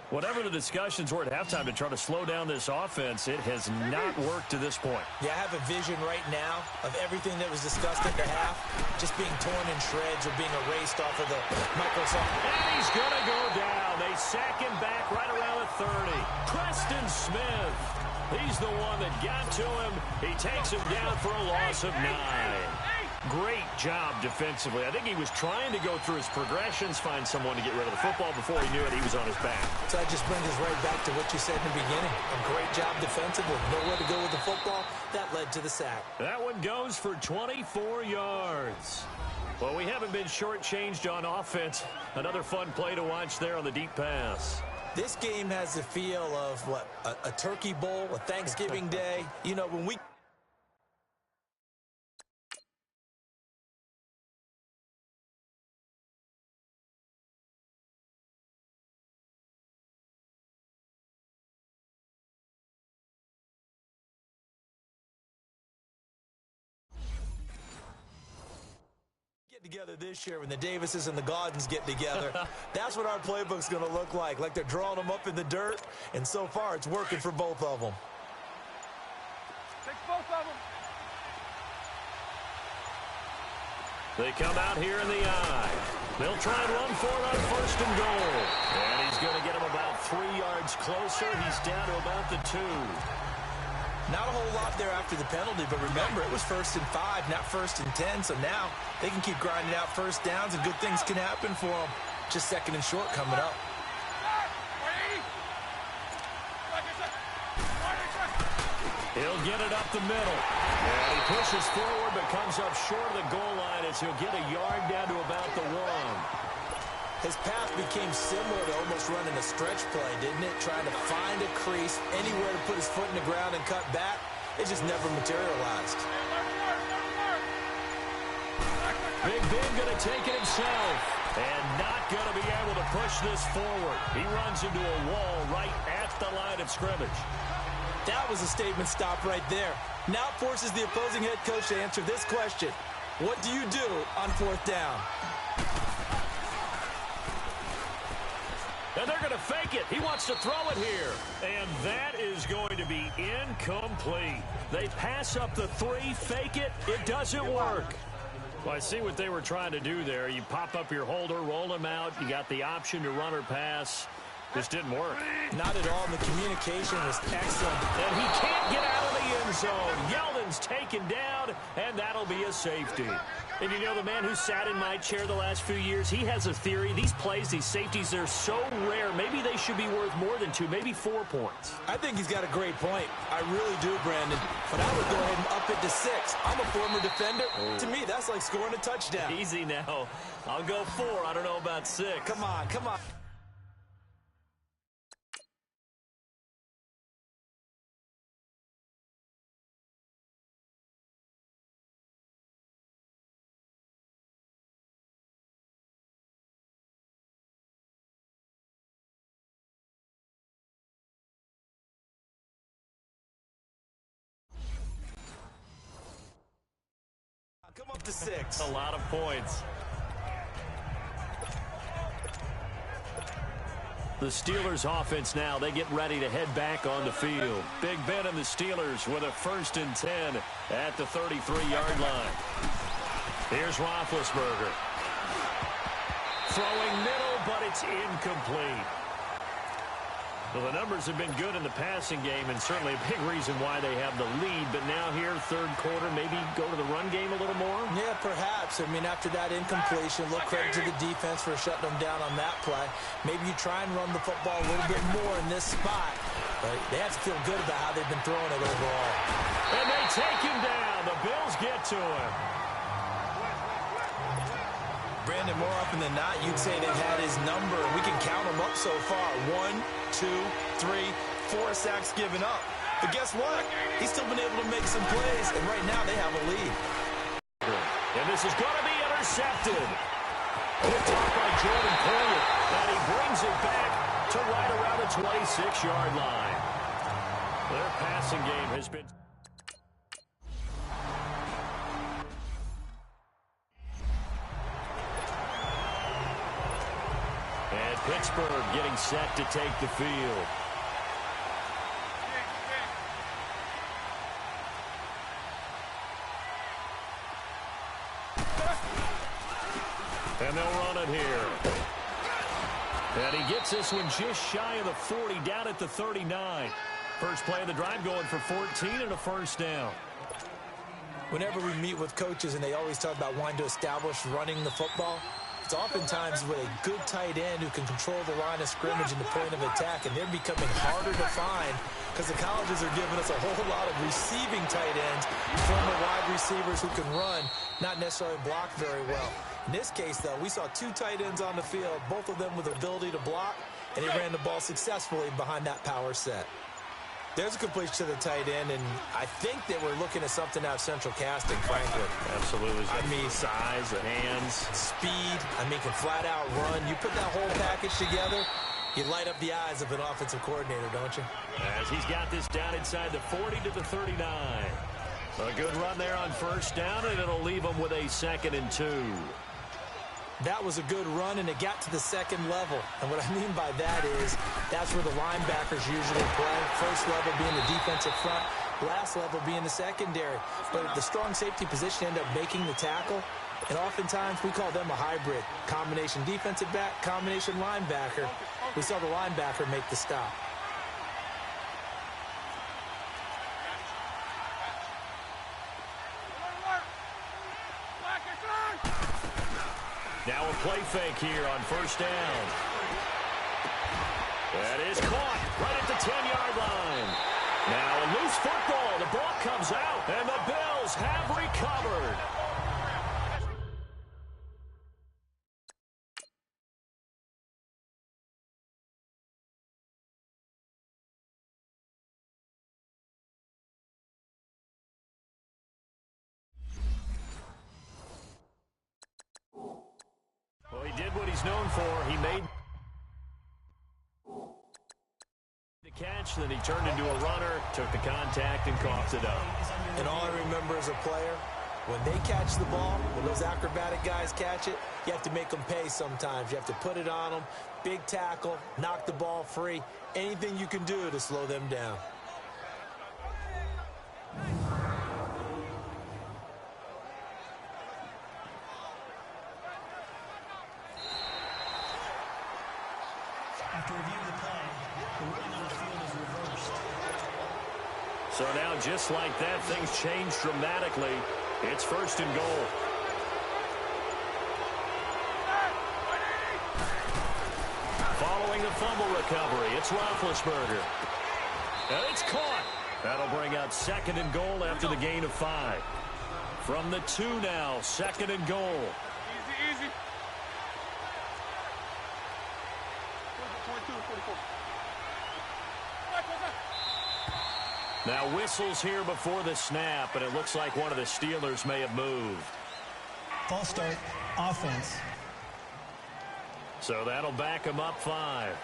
Whatever the discussions were at halftime to try to slow down this offense, it has not worked to this point. Yeah, I have a vision right now of everything that was discussed at the half just being torn in shreds or being erased off of the Microsoft. And he's going to go down. They sack him back right around the 30. Preston Smith. He's the one that got to him. He takes him down for a loss of 9. Great job defensively. I think he was trying to go through his progressions, find someone to get rid of the football. Before he knew it, he was on his back. So that just brings us right back to what you said in the beginning. A great job defensively. Nowhere to go with the football. That led to the sack. That one goes for 24 yards. Well, we haven't been shortchanged on offense. Another fun play to watch there on the deep pass. This game has the feel of, what, a turkey bowl, a Thanksgiving day. You know, when we... together this year when the Davises and the Gaudens get together. That's what our playbook's going to look like they're drawing them up in the dirt, and so far it's working for both of them. Take both of them. They come out here in the eye. They'll try and run for it on first and goal. And he's going to get him about 3 yards closer. He's down to about the 2. Not a whole lot there after the penalty, but remember, it was 1st and 5, not 1st and 10, so now they can keep grinding out first downs, and good things can happen for them. Just 2nd and short coming up. He'll get it up the middle. And he pushes forward, but comes up short of the goal line as he'll get a yard down to about the 1. His path became similar to almost running a stretch play, didn't it? Trying to find a crease, anywhere to put his foot in the ground and cut back. It just never materialized. Big Ben going to take it himself. And not going to be able to push this forward. He runs into a wall right at the line of scrimmage. That was a statement stop right there. Now it forces the opposing head coach to answer this question. What do you do on 4th down? And they're going to fake it. He wants to throw it here. And that is going to be incomplete. They pass up the 3, fake it. It doesn't work. Well, I see what they were trying to do there. You pop up your holder, roll him out. You got the option to run or pass. This didn't work. Not at all. The communication was excellent. And he can't get out of the end zone. Yeldon one's taken down, and that'll be a safety. And you know, the man who sat in my chair the last few years, he has a theory. These plays, these safeties, they're so rare. Maybe they should be worth more than 2, maybe 4 points. I think he's got a great point. I really do, Brandon. But I would go ahead and up it to 6. I'm a former defender. To me, that's like scoring a touchdown. Easy now. I'll go 4. I don't know about 6. Come on, come on. Come up to 6. A lot of points. The Steelers offense now, they get ready to head back on the field. Big Ben and the Steelers with a 1st and 10 at the 33-yard line. Here's Roethlisberger. Throwing middle, but it's incomplete. Well, the numbers have been good in the passing game, and certainly a big reason why they have the lead. But now here, 3rd quarter, maybe go to the run game a little more? Yeah, perhaps. I mean, after that incompletion, look, credit to the defense for shutting them down on that play. Maybe you try and run the football a little bit more in this spot. But they have to feel good about how they've been throwing it overall. And they take him down. The Bills get to him. Brandon, more often than not, you'd say they've had his number. We can count them up so far. 1, 2, 3, 4 sacks given up. But guess what? He's still been able to make some plays, and right now they have a lead. And this is going to be intercepted. Picked off by Jordan Poyer, and he brings it back to right around the 26-yard line. Their passing game has been... And Pittsburgh getting set to take the field. And they'll run it here. And he gets this one just shy of the 40, down at the 39. First play of the drive going for 14 and a 1st down. Whenever we meet with coaches and they always talk about wanting to establish running the football, it's oftentimes with a good tight end who can control the line of scrimmage and the point of attack, and they're becoming harder to find because the colleges are giving us a whole lot of receiving tight ends, former wide receivers who can run, not necessarily block very well. In this case, though, we saw 2 tight ends on the field, both of them with the ability to block, and they ran the ball successfully behind that power set. There's a completion to the tight end, and I think that we're looking at something out of central casting, frankly. Absolutely. I mean, size, the hands. Speed, I mean, can flat out run. You put that whole package together, you light up the eyes of an offensive coordinator, don't you? As he's got this down inside the 40 to the 39. A good run there on 1st down, and it'll leave him with a 2nd and 2. That was a good run, and it got to the 2nd level. And what I mean by that is that's where the linebackers usually play. First level being the defensive front, last level being the secondary. But the strong safety position ended up making the tackle, and oftentimes we call them a hybrid. Combination defensive back, combination linebacker. We saw the linebacker make the stop. Now a play fake here on 1st down. That is caught right at the 10-yard line. Now a loose football. The ball comes out, and the Bills have recovered. Well, he did what he's known for. He made the catch, then he turned into a runner, took the contact, and coughed it up. And all I remember as a player, when they catch the ball, when those acrobatic guys catch it, you have to make them pay sometimes. You have to put it on them, big tackle, knock the ball free, anything you can do to slow them down. After reviewing the play, the ruling on the field is reversed. So now, just like that, things change dramatically. It's 1st and goal. Following the fumble recovery, it's Roethlisberger. And it's caught. That'll bring out 2nd and goal after the gain of 5. From the 2 now, 2nd and goal. Easy, easy. 22, 44. Now whistles here before the snap, and it looks like one of the Steelers may have moved. False start, offense. So that'll back them up 5.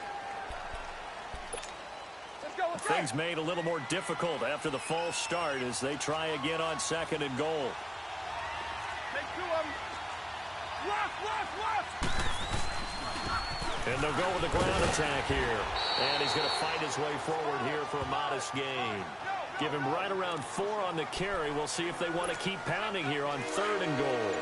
Let's go, let's go. Things made a little more difficult after the false start as they try again on 2nd and goal. Take 2 of them. Rush. And they'll go with the ground attack here. And he's going to fight his way forward here for a modest gain. Give him right around 4 on the carry. We'll see if they want to keep pounding here on 3rd and goal.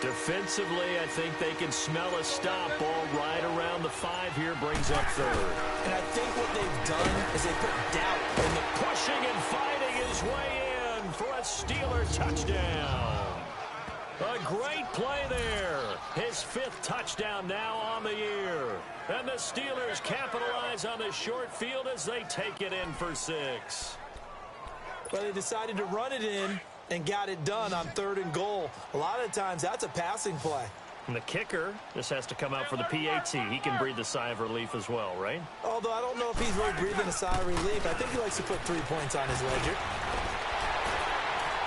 Defensively, I think they can smell a stop. Ball right around the 5 here brings up 3rd. And I think what they've done is they put doubt in the Pushing and fighting his way in for a Steeler touchdown. A great play there. His 5th touchdown now on the year. And the Steelers capitalize on the short field as they take it in for 6. Well, they decided to run it in and got it done on 3rd and goal. A lot of times, that's a passing play. And the kicker, this has to come out for the PAT. He can breathe a sigh of relief as well, right? Although I don't know if he's really breathing a sigh of relief. I think he likes to put 3 points on his ledger.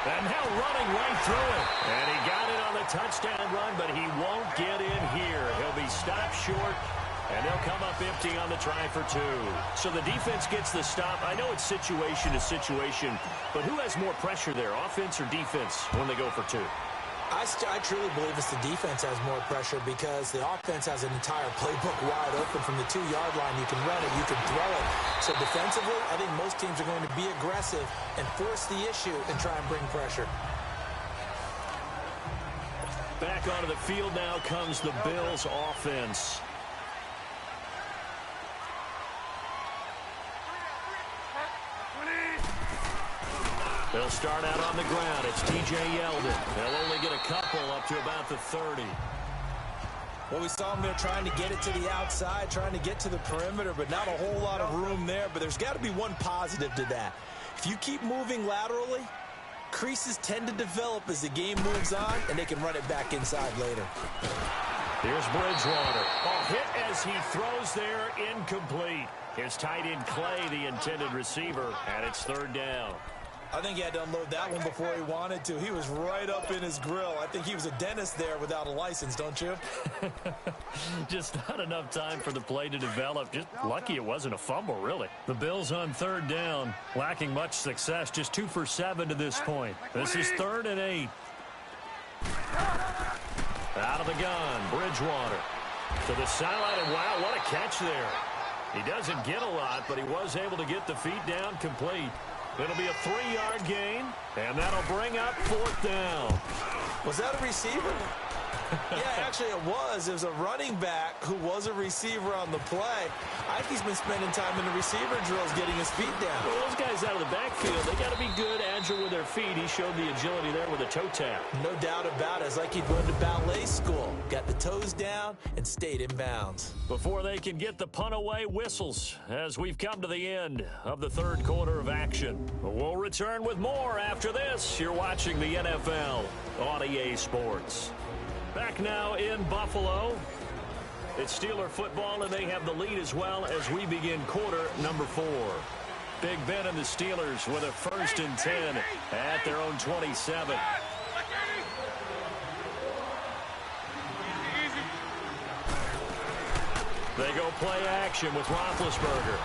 And now running right through it. And he got it on the touchdown run, but he won't get in here. He'll be stopped short, and they'll come up empty on the try for 2. So the defense gets the stop. I know it's situation to situation, but who has more pressure there, offense or defense, when they go for 2? I truly believe it's the defense has more pressure because the offense has an entire playbook wide open from the 2-yard line. You can run it, you can throw it. So defensively, I think most teams are going to be aggressive and force the issue and try and bring pressure. Back onto the field now comes the Bills offense. They'll start out on the ground. It's T.J. Yeldon. They'll only get a couple up to about the 30. Well, we saw him there trying to get it to the outside, trying to get to the perimeter, but not a whole lot of room there. But there's got to be one positive to that. If you keep moving laterally, creases tend to develop as the game moves on, and they can run it back inside later. Here's Bridgewater. A hit as he throws there, incomplete. His tight end Clay, the intended receiver, and it's 3rd down. I think he had to unload that one before he wanted to. He was right up in his grill. I think he was a dentist there without a license, don't you? Just not enough time for the play to develop. Just lucky it wasn't a fumble, really. The Bills on 3rd down, lacking much success. Just 2 for 7 to this point. This is 3rd and 8. Out of the gun, Bridgewater. To the sideline, and wow, what a catch there. He doesn't get a lot, but he was able to get the feet down complete. It'll be a 3-yard gain, and that'll bring up 4th down. Was that a receiver? Yeah, actually it was. It was a running back who was a receiver on the play. I think he's been spending time in the receiver drills getting his feet down. Well, those guys out of the backfield, they got to be good, agile with their feet. He showed the agility there with a toe tap. No doubt about it. It's like he'd gone to ballet school. Got the toes down and stayed in bounds. Before they can get the punt away, whistles as we've come to the end of the 3rd quarter of action. We'll return with more after this. You're watching the NFL on EA Sports. Back now in Buffalo. It's Steeler football, and they have the lead as well as we begin quarter number 4. Big Ben and the Steelers with a 1st and 10 at their own 27. They go play action with Roethlisberger.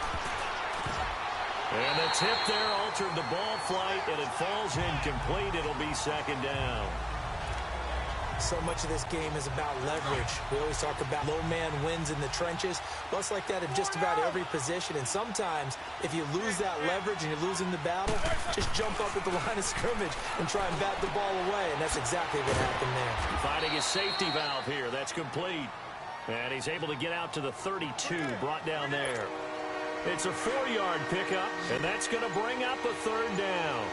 And the tip there altered the ball flight, and it falls incomplete. It'll be 2nd down. So much of this game is about leverage. We always talk about low man wins in the trenches. Well, it's like that in just about every position. And sometimes, if you lose that leverage and you're losing the battle, just jump up at the line of scrimmage and try and bat the ball away. And that's exactly what happened there. Finding his safety valve here. That's complete. And he's able to get out to the 32, brought down there. It's a 4-yard pickup, and that's going to bring up a third down.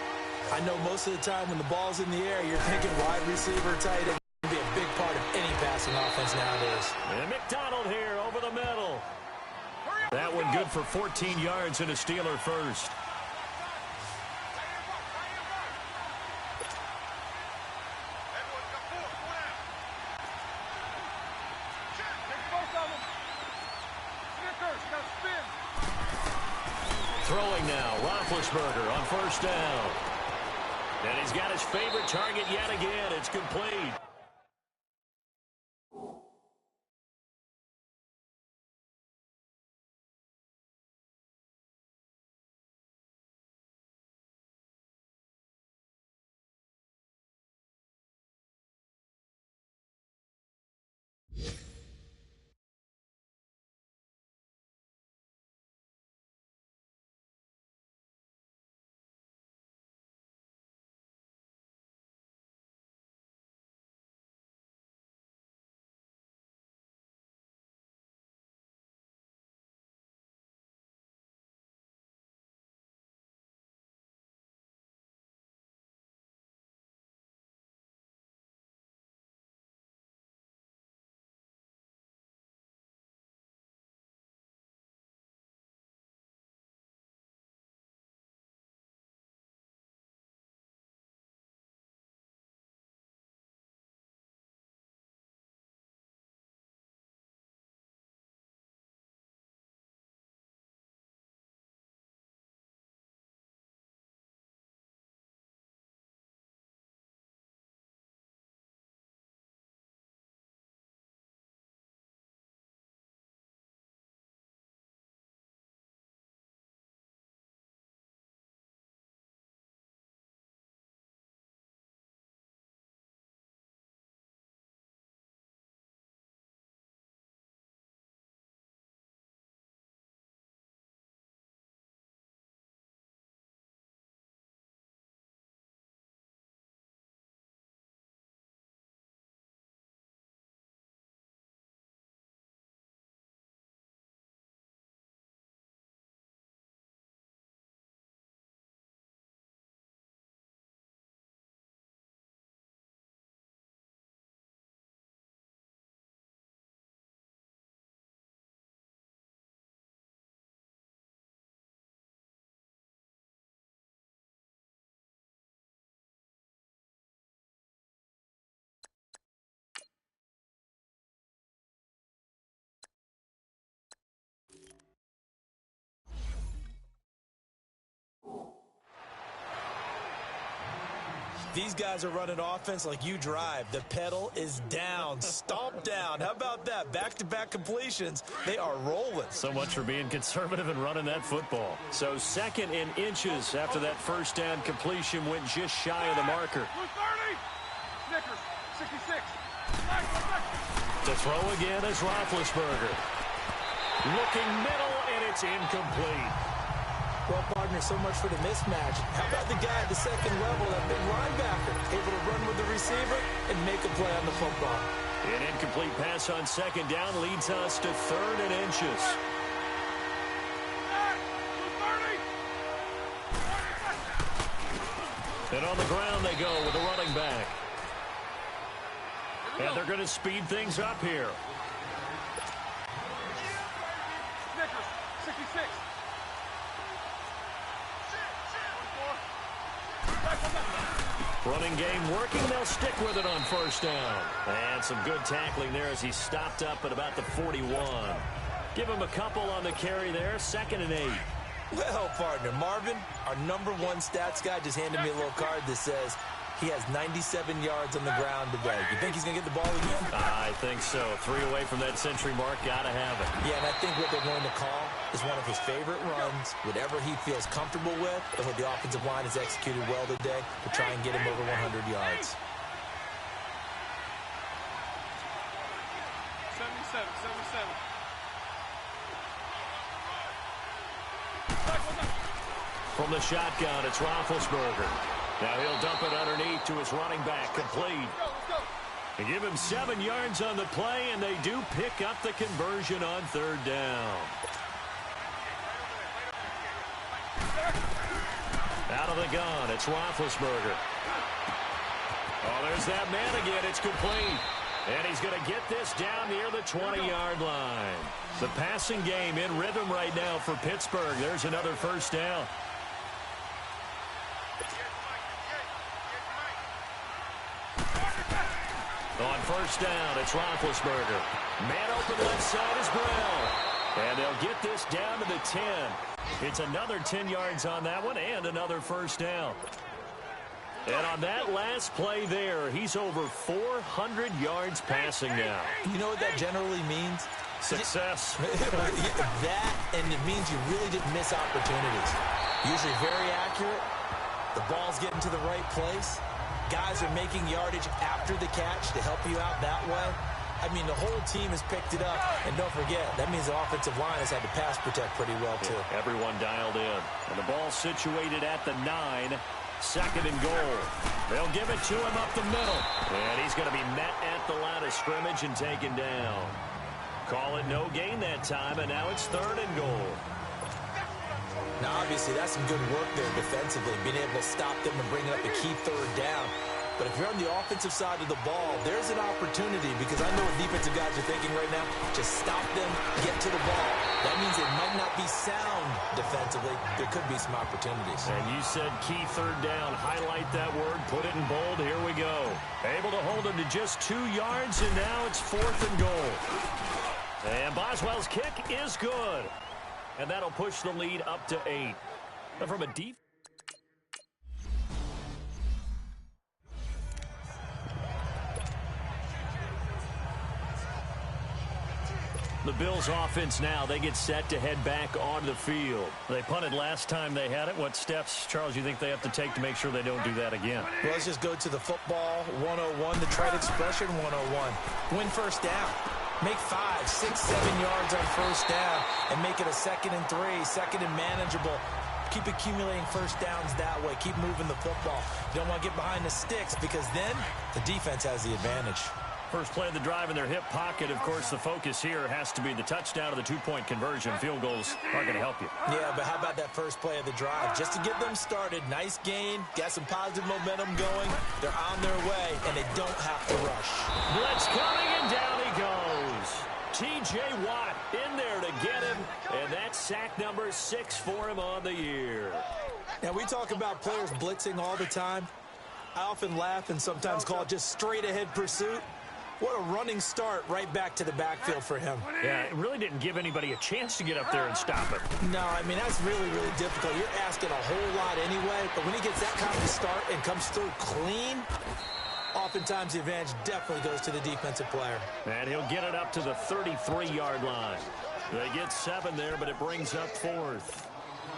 I know most of the time when the ball's in the air, you're thinking wide receiver, tight end can be a big part of any passing offense nowadays. And McDonald here over the middle. That one good for 14 yards and a Steeler first. Throwing now, Roethlisberger on first down. And he's got his favorite target yet again. It's complete. These guys are running offense like you drive. The pedal is down, stomped down. How about that? Back-to-back completions. They are rolling. So much for being conservative and running that football. So 2nd and inches after that first down completion went just shy of the marker. 30. Snickers, 66. To throw again is Roethlisberger. Looking middle, and it's incomplete. Well, partner, so much for the mismatch. How about the guy at the second level, that big linebacker, able to run with the receiver and make a play on the football? An incomplete pass on 2nd down leads us to 3rd and inches. And on the ground they go with the running back. And they're going to speed things up here. Snickers, 66. Running game working. They'll stick with it on first down. And some good tackling there as he stopped up at about the 41. Give him a couple on the carry there. 2nd and 8. Well, partner, Marvin, our #1 stats guy, just handed me a little card that says he has 97 yards on the ground today. You think he's going to get the ball again? I think so. 3 away from that century mark. Got to have it. Yeah, and I think what they're going to call is one of his favorite runs, whatever he feels comfortable with, and what the offensive line has executed well today to try and get him over 100 yards. 77. From the shotgun, it's Roethlisberger. Now he'll dump it underneath to his running back, complete. They give him 7 yards on the play, and they do pick up the conversion on 3rd down. Out of the gun, it's Roethlisberger. Oh, there's that man again. It's complete. And he's going to get this down near the 20-yard line. The passing game in rhythm right now for Pittsburgh. There's another first down. On first down, it's Roethlisberger. Man open left side is Brill. And they'll get this down to the 10. It's another 10 yards on that one and another first down. And on that last play there, he's over 400 yards passing now. You know what that generally means? Success. That, and it means you really didn't miss opportunities. Usually very accurate. The ball's getting to the right place. Guys are making yardage after the catch to help you out that way. I mean, the whole team has picked it up. And don't forget, that means the offensive line has had to pass protect pretty well, too. Yeah, everyone dialed in. And the ball situated at the 9. Second and goal. They'll give it to him up the middle. And he's going to be met at the line of scrimmage and taken down. Call it no gain that time, and now it's third and goal. Now, obviously, that's some good work there defensively, being able to stop them and bring up a key third down. But if you're on the offensive side of the ball, there's an opportunity, because I know what defensive guys are thinking right now. Just stop them, get to the ball. That means it might not be sound defensively. There could be some opportunities. And you said key third down. Highlight that word. Put it in bold. Here we go. Able to hold him to just 2 yards, and now it's fourth and goal. And Boswell's kick is good. And that'll push the lead up to 8. But from a deep. The Bills offense now, they get set to head back onto the field. They punted last time they had it. What steps, Charles, you think they have to take to make sure they don't do that again? Well, let's just go to the football 101, the trade expression 101. Win first down. Make 5, 6, 7 yards on first down and make it a 2nd and 3, second and manageable. Keep accumulating first downs that way. Keep moving the football. You don't want to get behind the sticks, because then the defense has the advantage. First play of the drive in their hip pocket. Of course, the focus here has to be the touchdown or the 2-point conversion. Field goals aren't going to help you. Yeah, but how about that first play of the drive? Just to get them started, nice gain, got some positive momentum going. They're on their way, and they don't have to rush. Blitz coming, and down he goes. T.J. Watt in there to get him, and that's sack number 6 for him on the year. Now, we talk about players blitzing all the time. I often laugh and sometimes call it just straight-ahead pursuit. What a running start right back to the backfield for him. Yeah, it really didn't give anybody a chance to get up there and stop him. No, I mean, that's really, really difficult. You're asking a whole lot anyway, but when he gets that kind of a start and comes through clean, oftentimes the advantage definitely goes to the defensive player. And he'll get it up to the 33-yard line. They get 7 there, but it brings up 4th.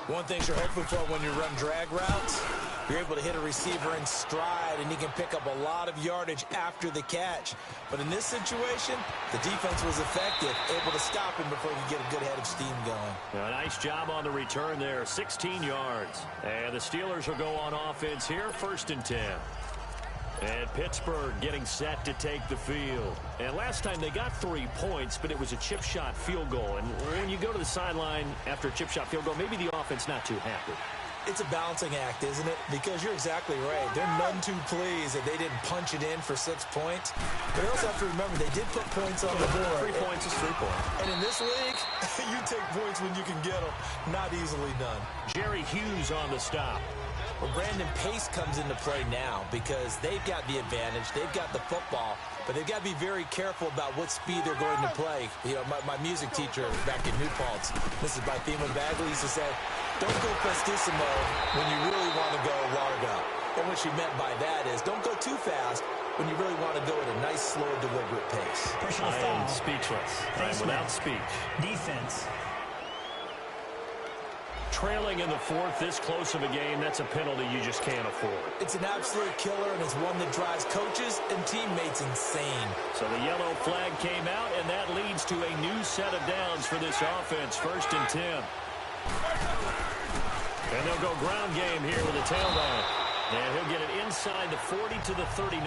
One thing you're hoping for when you run drag routes, you're able to hit a receiver in stride, and he can pick up a lot of yardage after the catch. But in this situation, the defense was effective, able to stop him before he could get a good head of steam going. A nice job on the return there, 16 yards. And the Steelers will go on offense here, 1st and 10. And Pittsburgh getting set to take the field. And last time they got 3 points, but it was a chip shot field goal. And when you go to the sideline after a chip shot field goal, maybe the offense not too happy. It's a balancing act, isn't it? Because you're exactly right. They're none too pleased that they didn't punch it in for 6 points. But you also have to remember, they did put points on the board. 3 points is 3 points. And in this league, you take points when you can get them. Not easily done. Jerry Hughes on the stop. Well, Brandon Pace comes into play now because they've got the advantage. They've got the football, but they've got to be very careful about what speed they're going to play. You know, my music teacher back in New Paltz, Mrs. Bythema Bagley, used to say, don't go prestissimo when you really want to go largo. And what she meant by that is don't go too fast when you really want to go at a nice, slow, deliberate pace. Personal I foul. am speechless. I am without speech. Defense. Trailing in the 4th, this close of a game, that's a penalty you just can't afford. It's an absolute killer, and it's one that drives coaches and teammates insane. So the yellow flag came out, and that leads to a new set of downs for this offense, 1st and 10. And they'll go ground game here with a tailback. And he'll get it inside the 40 to the 39.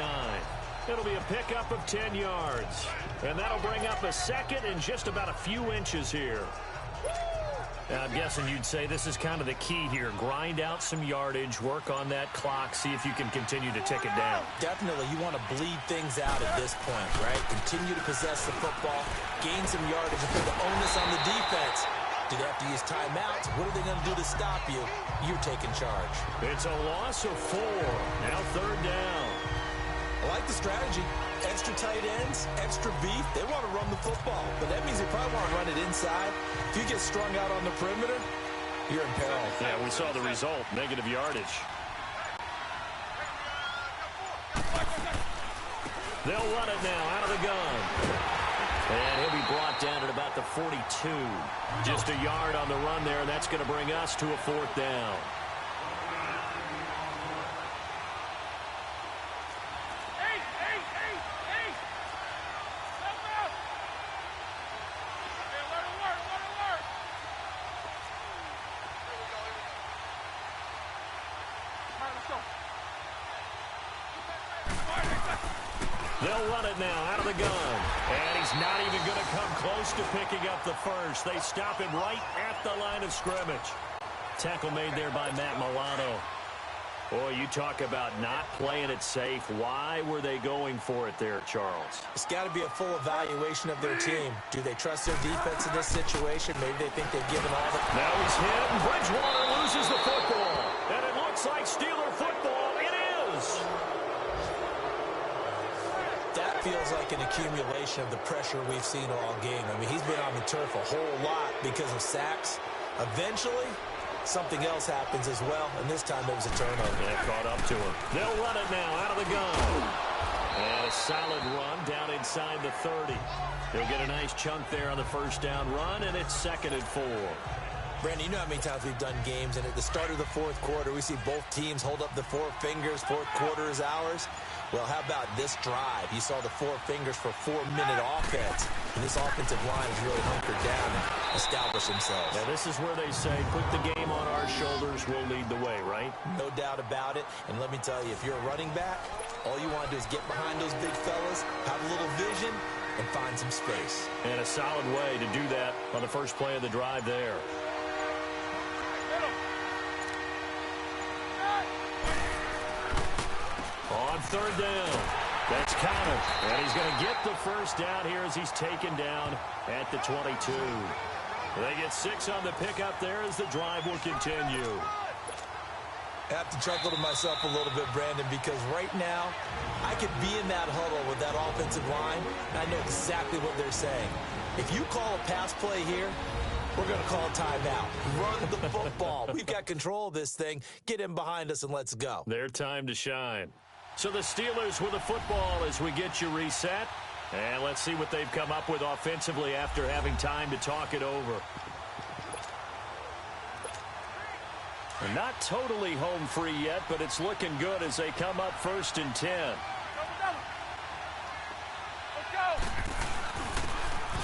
It'll be a pickup of 10 yards. And that'll bring up a 2nd and just about a few inches here. I'm guessing you'd say this is kind of the key here. Grind out some yardage, work on that clock, see if you can continue to tick it down. Definitely, you want to bleed things out at this point, right? Continue to possess the football, gain some yardage, and put the onus on the defense. Do they have to use timeouts? What are they going to do to stop you? You're taking charge. It's a loss of 4. Now 3rd down. I like the strategy. Extra tight ends, extra beef. They want to run the football, but that means they probably want to run it inside. If you get strung out on the perimeter, you're in peril. Yeah, we saw the result, negative yardage. They'll run it now out of the gun. And he'll be brought down at about the 42. Just a yard on the run there, and that's going to bring us to a 4th down. They'll run it now out of the gun. And he's not even going to come close to picking up the first. They stop him right at the line of scrimmage. Tackle made there by Matt Milano. Boy, you talk about not playing it safe. Why were they going for it there, Charles? It's got to be a full evaluation of their team. Do they trust their defense in this situation? Maybe they think they've given all the... Now he's hit, and Bridgewater loses the football. And it looks like Steeler football. It is. That feels like an accumulation of the pressure we've seen all game. I mean, he's been on the turf a whole lot because of sacks. Eventually, something else happens as well, and this time it was a turnover. Yeah, caught up to him. They'll run it now out of the gun. And a solid run down inside the 30. They'll get a nice chunk there on the 1st down run, and it's 2nd and 4. Brandon, you know how many times we've done games, and at the start of the 4th quarter, we see both teams hold up the 4 fingers, 4th quarter is ours. Well, how about this drive? You saw the 4 fingers for 4-minute offense, and this offensive line has really hunkered down and established themselves. Now, this is where they say, put the game on our shoulders, we'll lead the way, right? No doubt about it, and let me tell you, if you're a running back, all you want to do is get behind those big fellas, have a little vision, and find some space. And a solid way to do that on the first play of the drive there. On 3rd down, that's Connor, and he's going to get the 1st down here as he's taken down at the 22. They get 6 on the pickup there as the drive will continue. I have to chuckle to myself a little bit, Brandon, because right now I could be in that huddle with that offensive line, and I know exactly what they're saying. If you call a pass play here, we're going to call a timeout. Run the football. We've got control of this thing. Get in behind us and let's go. Their time to shine. So the Steelers with the football as we get you reset. And let's see what they've come up with offensively after having time to talk it over. They're not totally home free yet, but it's looking good as they come up 1st and 10.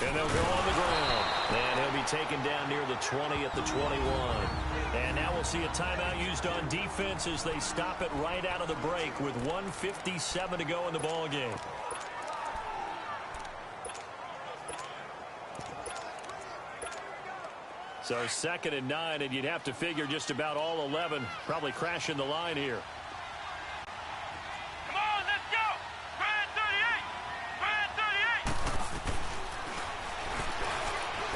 And they'll go on the ground. And he'll be taken down near the 20 at the 21. And now we'll see a timeout used on defense as they stop it right out of the break with 1:57 to go in the ballgame. So 2nd and 9, and you'd have to figure just about all 11 probably crashing the line here. Come on, let's go! Brand 38! Brand 38!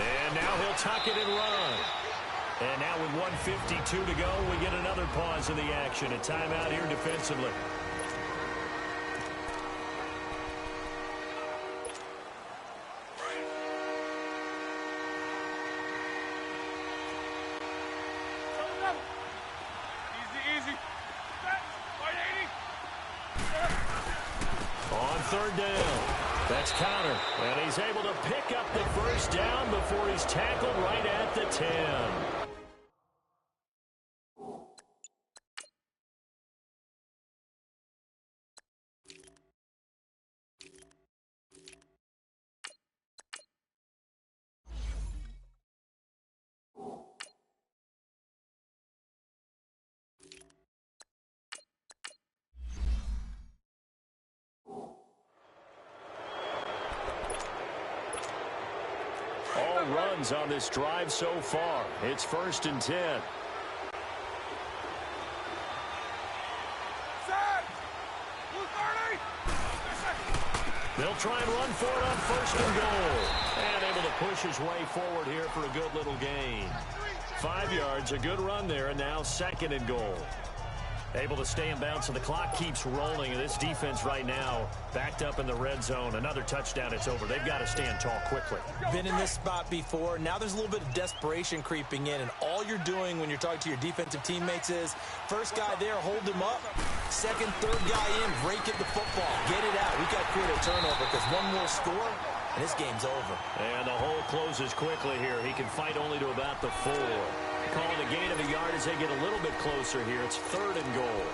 And now he'll tuck it and run. And now with 1:52 to go, we get another pause in the action. A timeout here defensively. Easy. On 3rd down, that's Connor. And he's able to pick up the 1st down before he's tackled right at the 10. All run runs on this drive so far. It's 1st and 10. They'll try and run for it on 1st and goal. And able to push his way forward here for a good little gain. 5 yards, a good run there, and now 2nd and goal. Able to stay in bounds, so the clock keeps rolling. And this defense right now backed up in the red zone. Another touchdown, it's over. They've got to stand tall quickly. Been in this spot before. Now there's a little bit of desperation creeping in, and all you're doing when you're talking to your defensive teammates is first guy there, hold him up. Second, third guy in, rake at the football. Get it out. We've got to create a turnover because one more score, and this game's over. And the hole closes quickly here. He can fight only to about the 4. Calling a gain of a yard as they get a little bit closer here. It's 3rd and goal.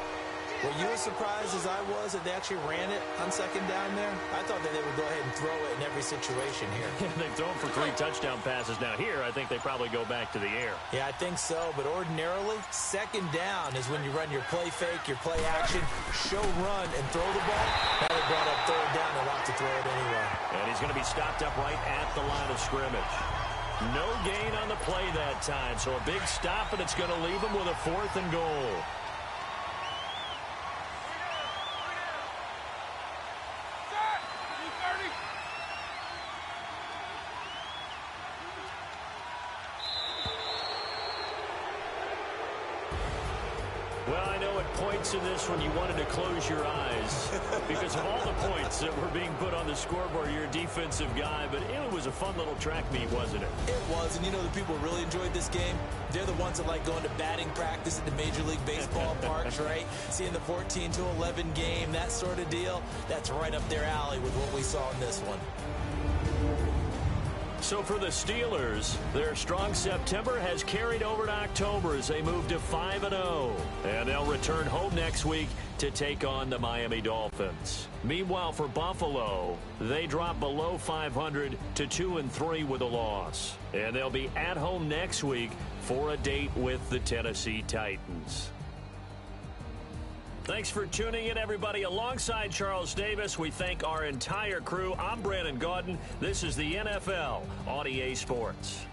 Were you as surprised as I was that they actually ran it on 2nd down there? I thought that they would go ahead and throw it in every situation here. They've thrown for 3 touchdown passes. Now here, I think they probably go back to the air. Yeah, I think so. But ordinarily, 2nd down is when you run your play fake, your play action, show run, and throw the ball. Now they brought up 3rd down and want to throw it anyway. And he's going to be stopped up right at the line of scrimmage. No gain on the play that time, so a big stop, and it's going to leave him with a 4th and goal. Well, I know at points in this one you wanted to close your eyes because of all the points that were being put on the scoreboard. You're a defensive guy, but it was a fun little track meet, wasn't it? It was, and you know the people who really enjoyed this game? They're the ones that like going to batting practice at the Major League Baseball parks, right? Seeing the 14-11 game, that sort of deal. That's right up their alley with what we saw in this one. So for the Steelers, their strong September has carried over to October as they move to 5-0. And they'll return home next week to take on the Miami Dolphins. Meanwhile, for Buffalo, they drop below 500 to 2-3 with a loss. And they'll be at home next week for a date with the Tennessee Titans. Thanks for tuning in, everybody. Alongside Charles Davis, we thank our entire crew. I'm Brandon Gaudin. This is the NFL on EA Sports.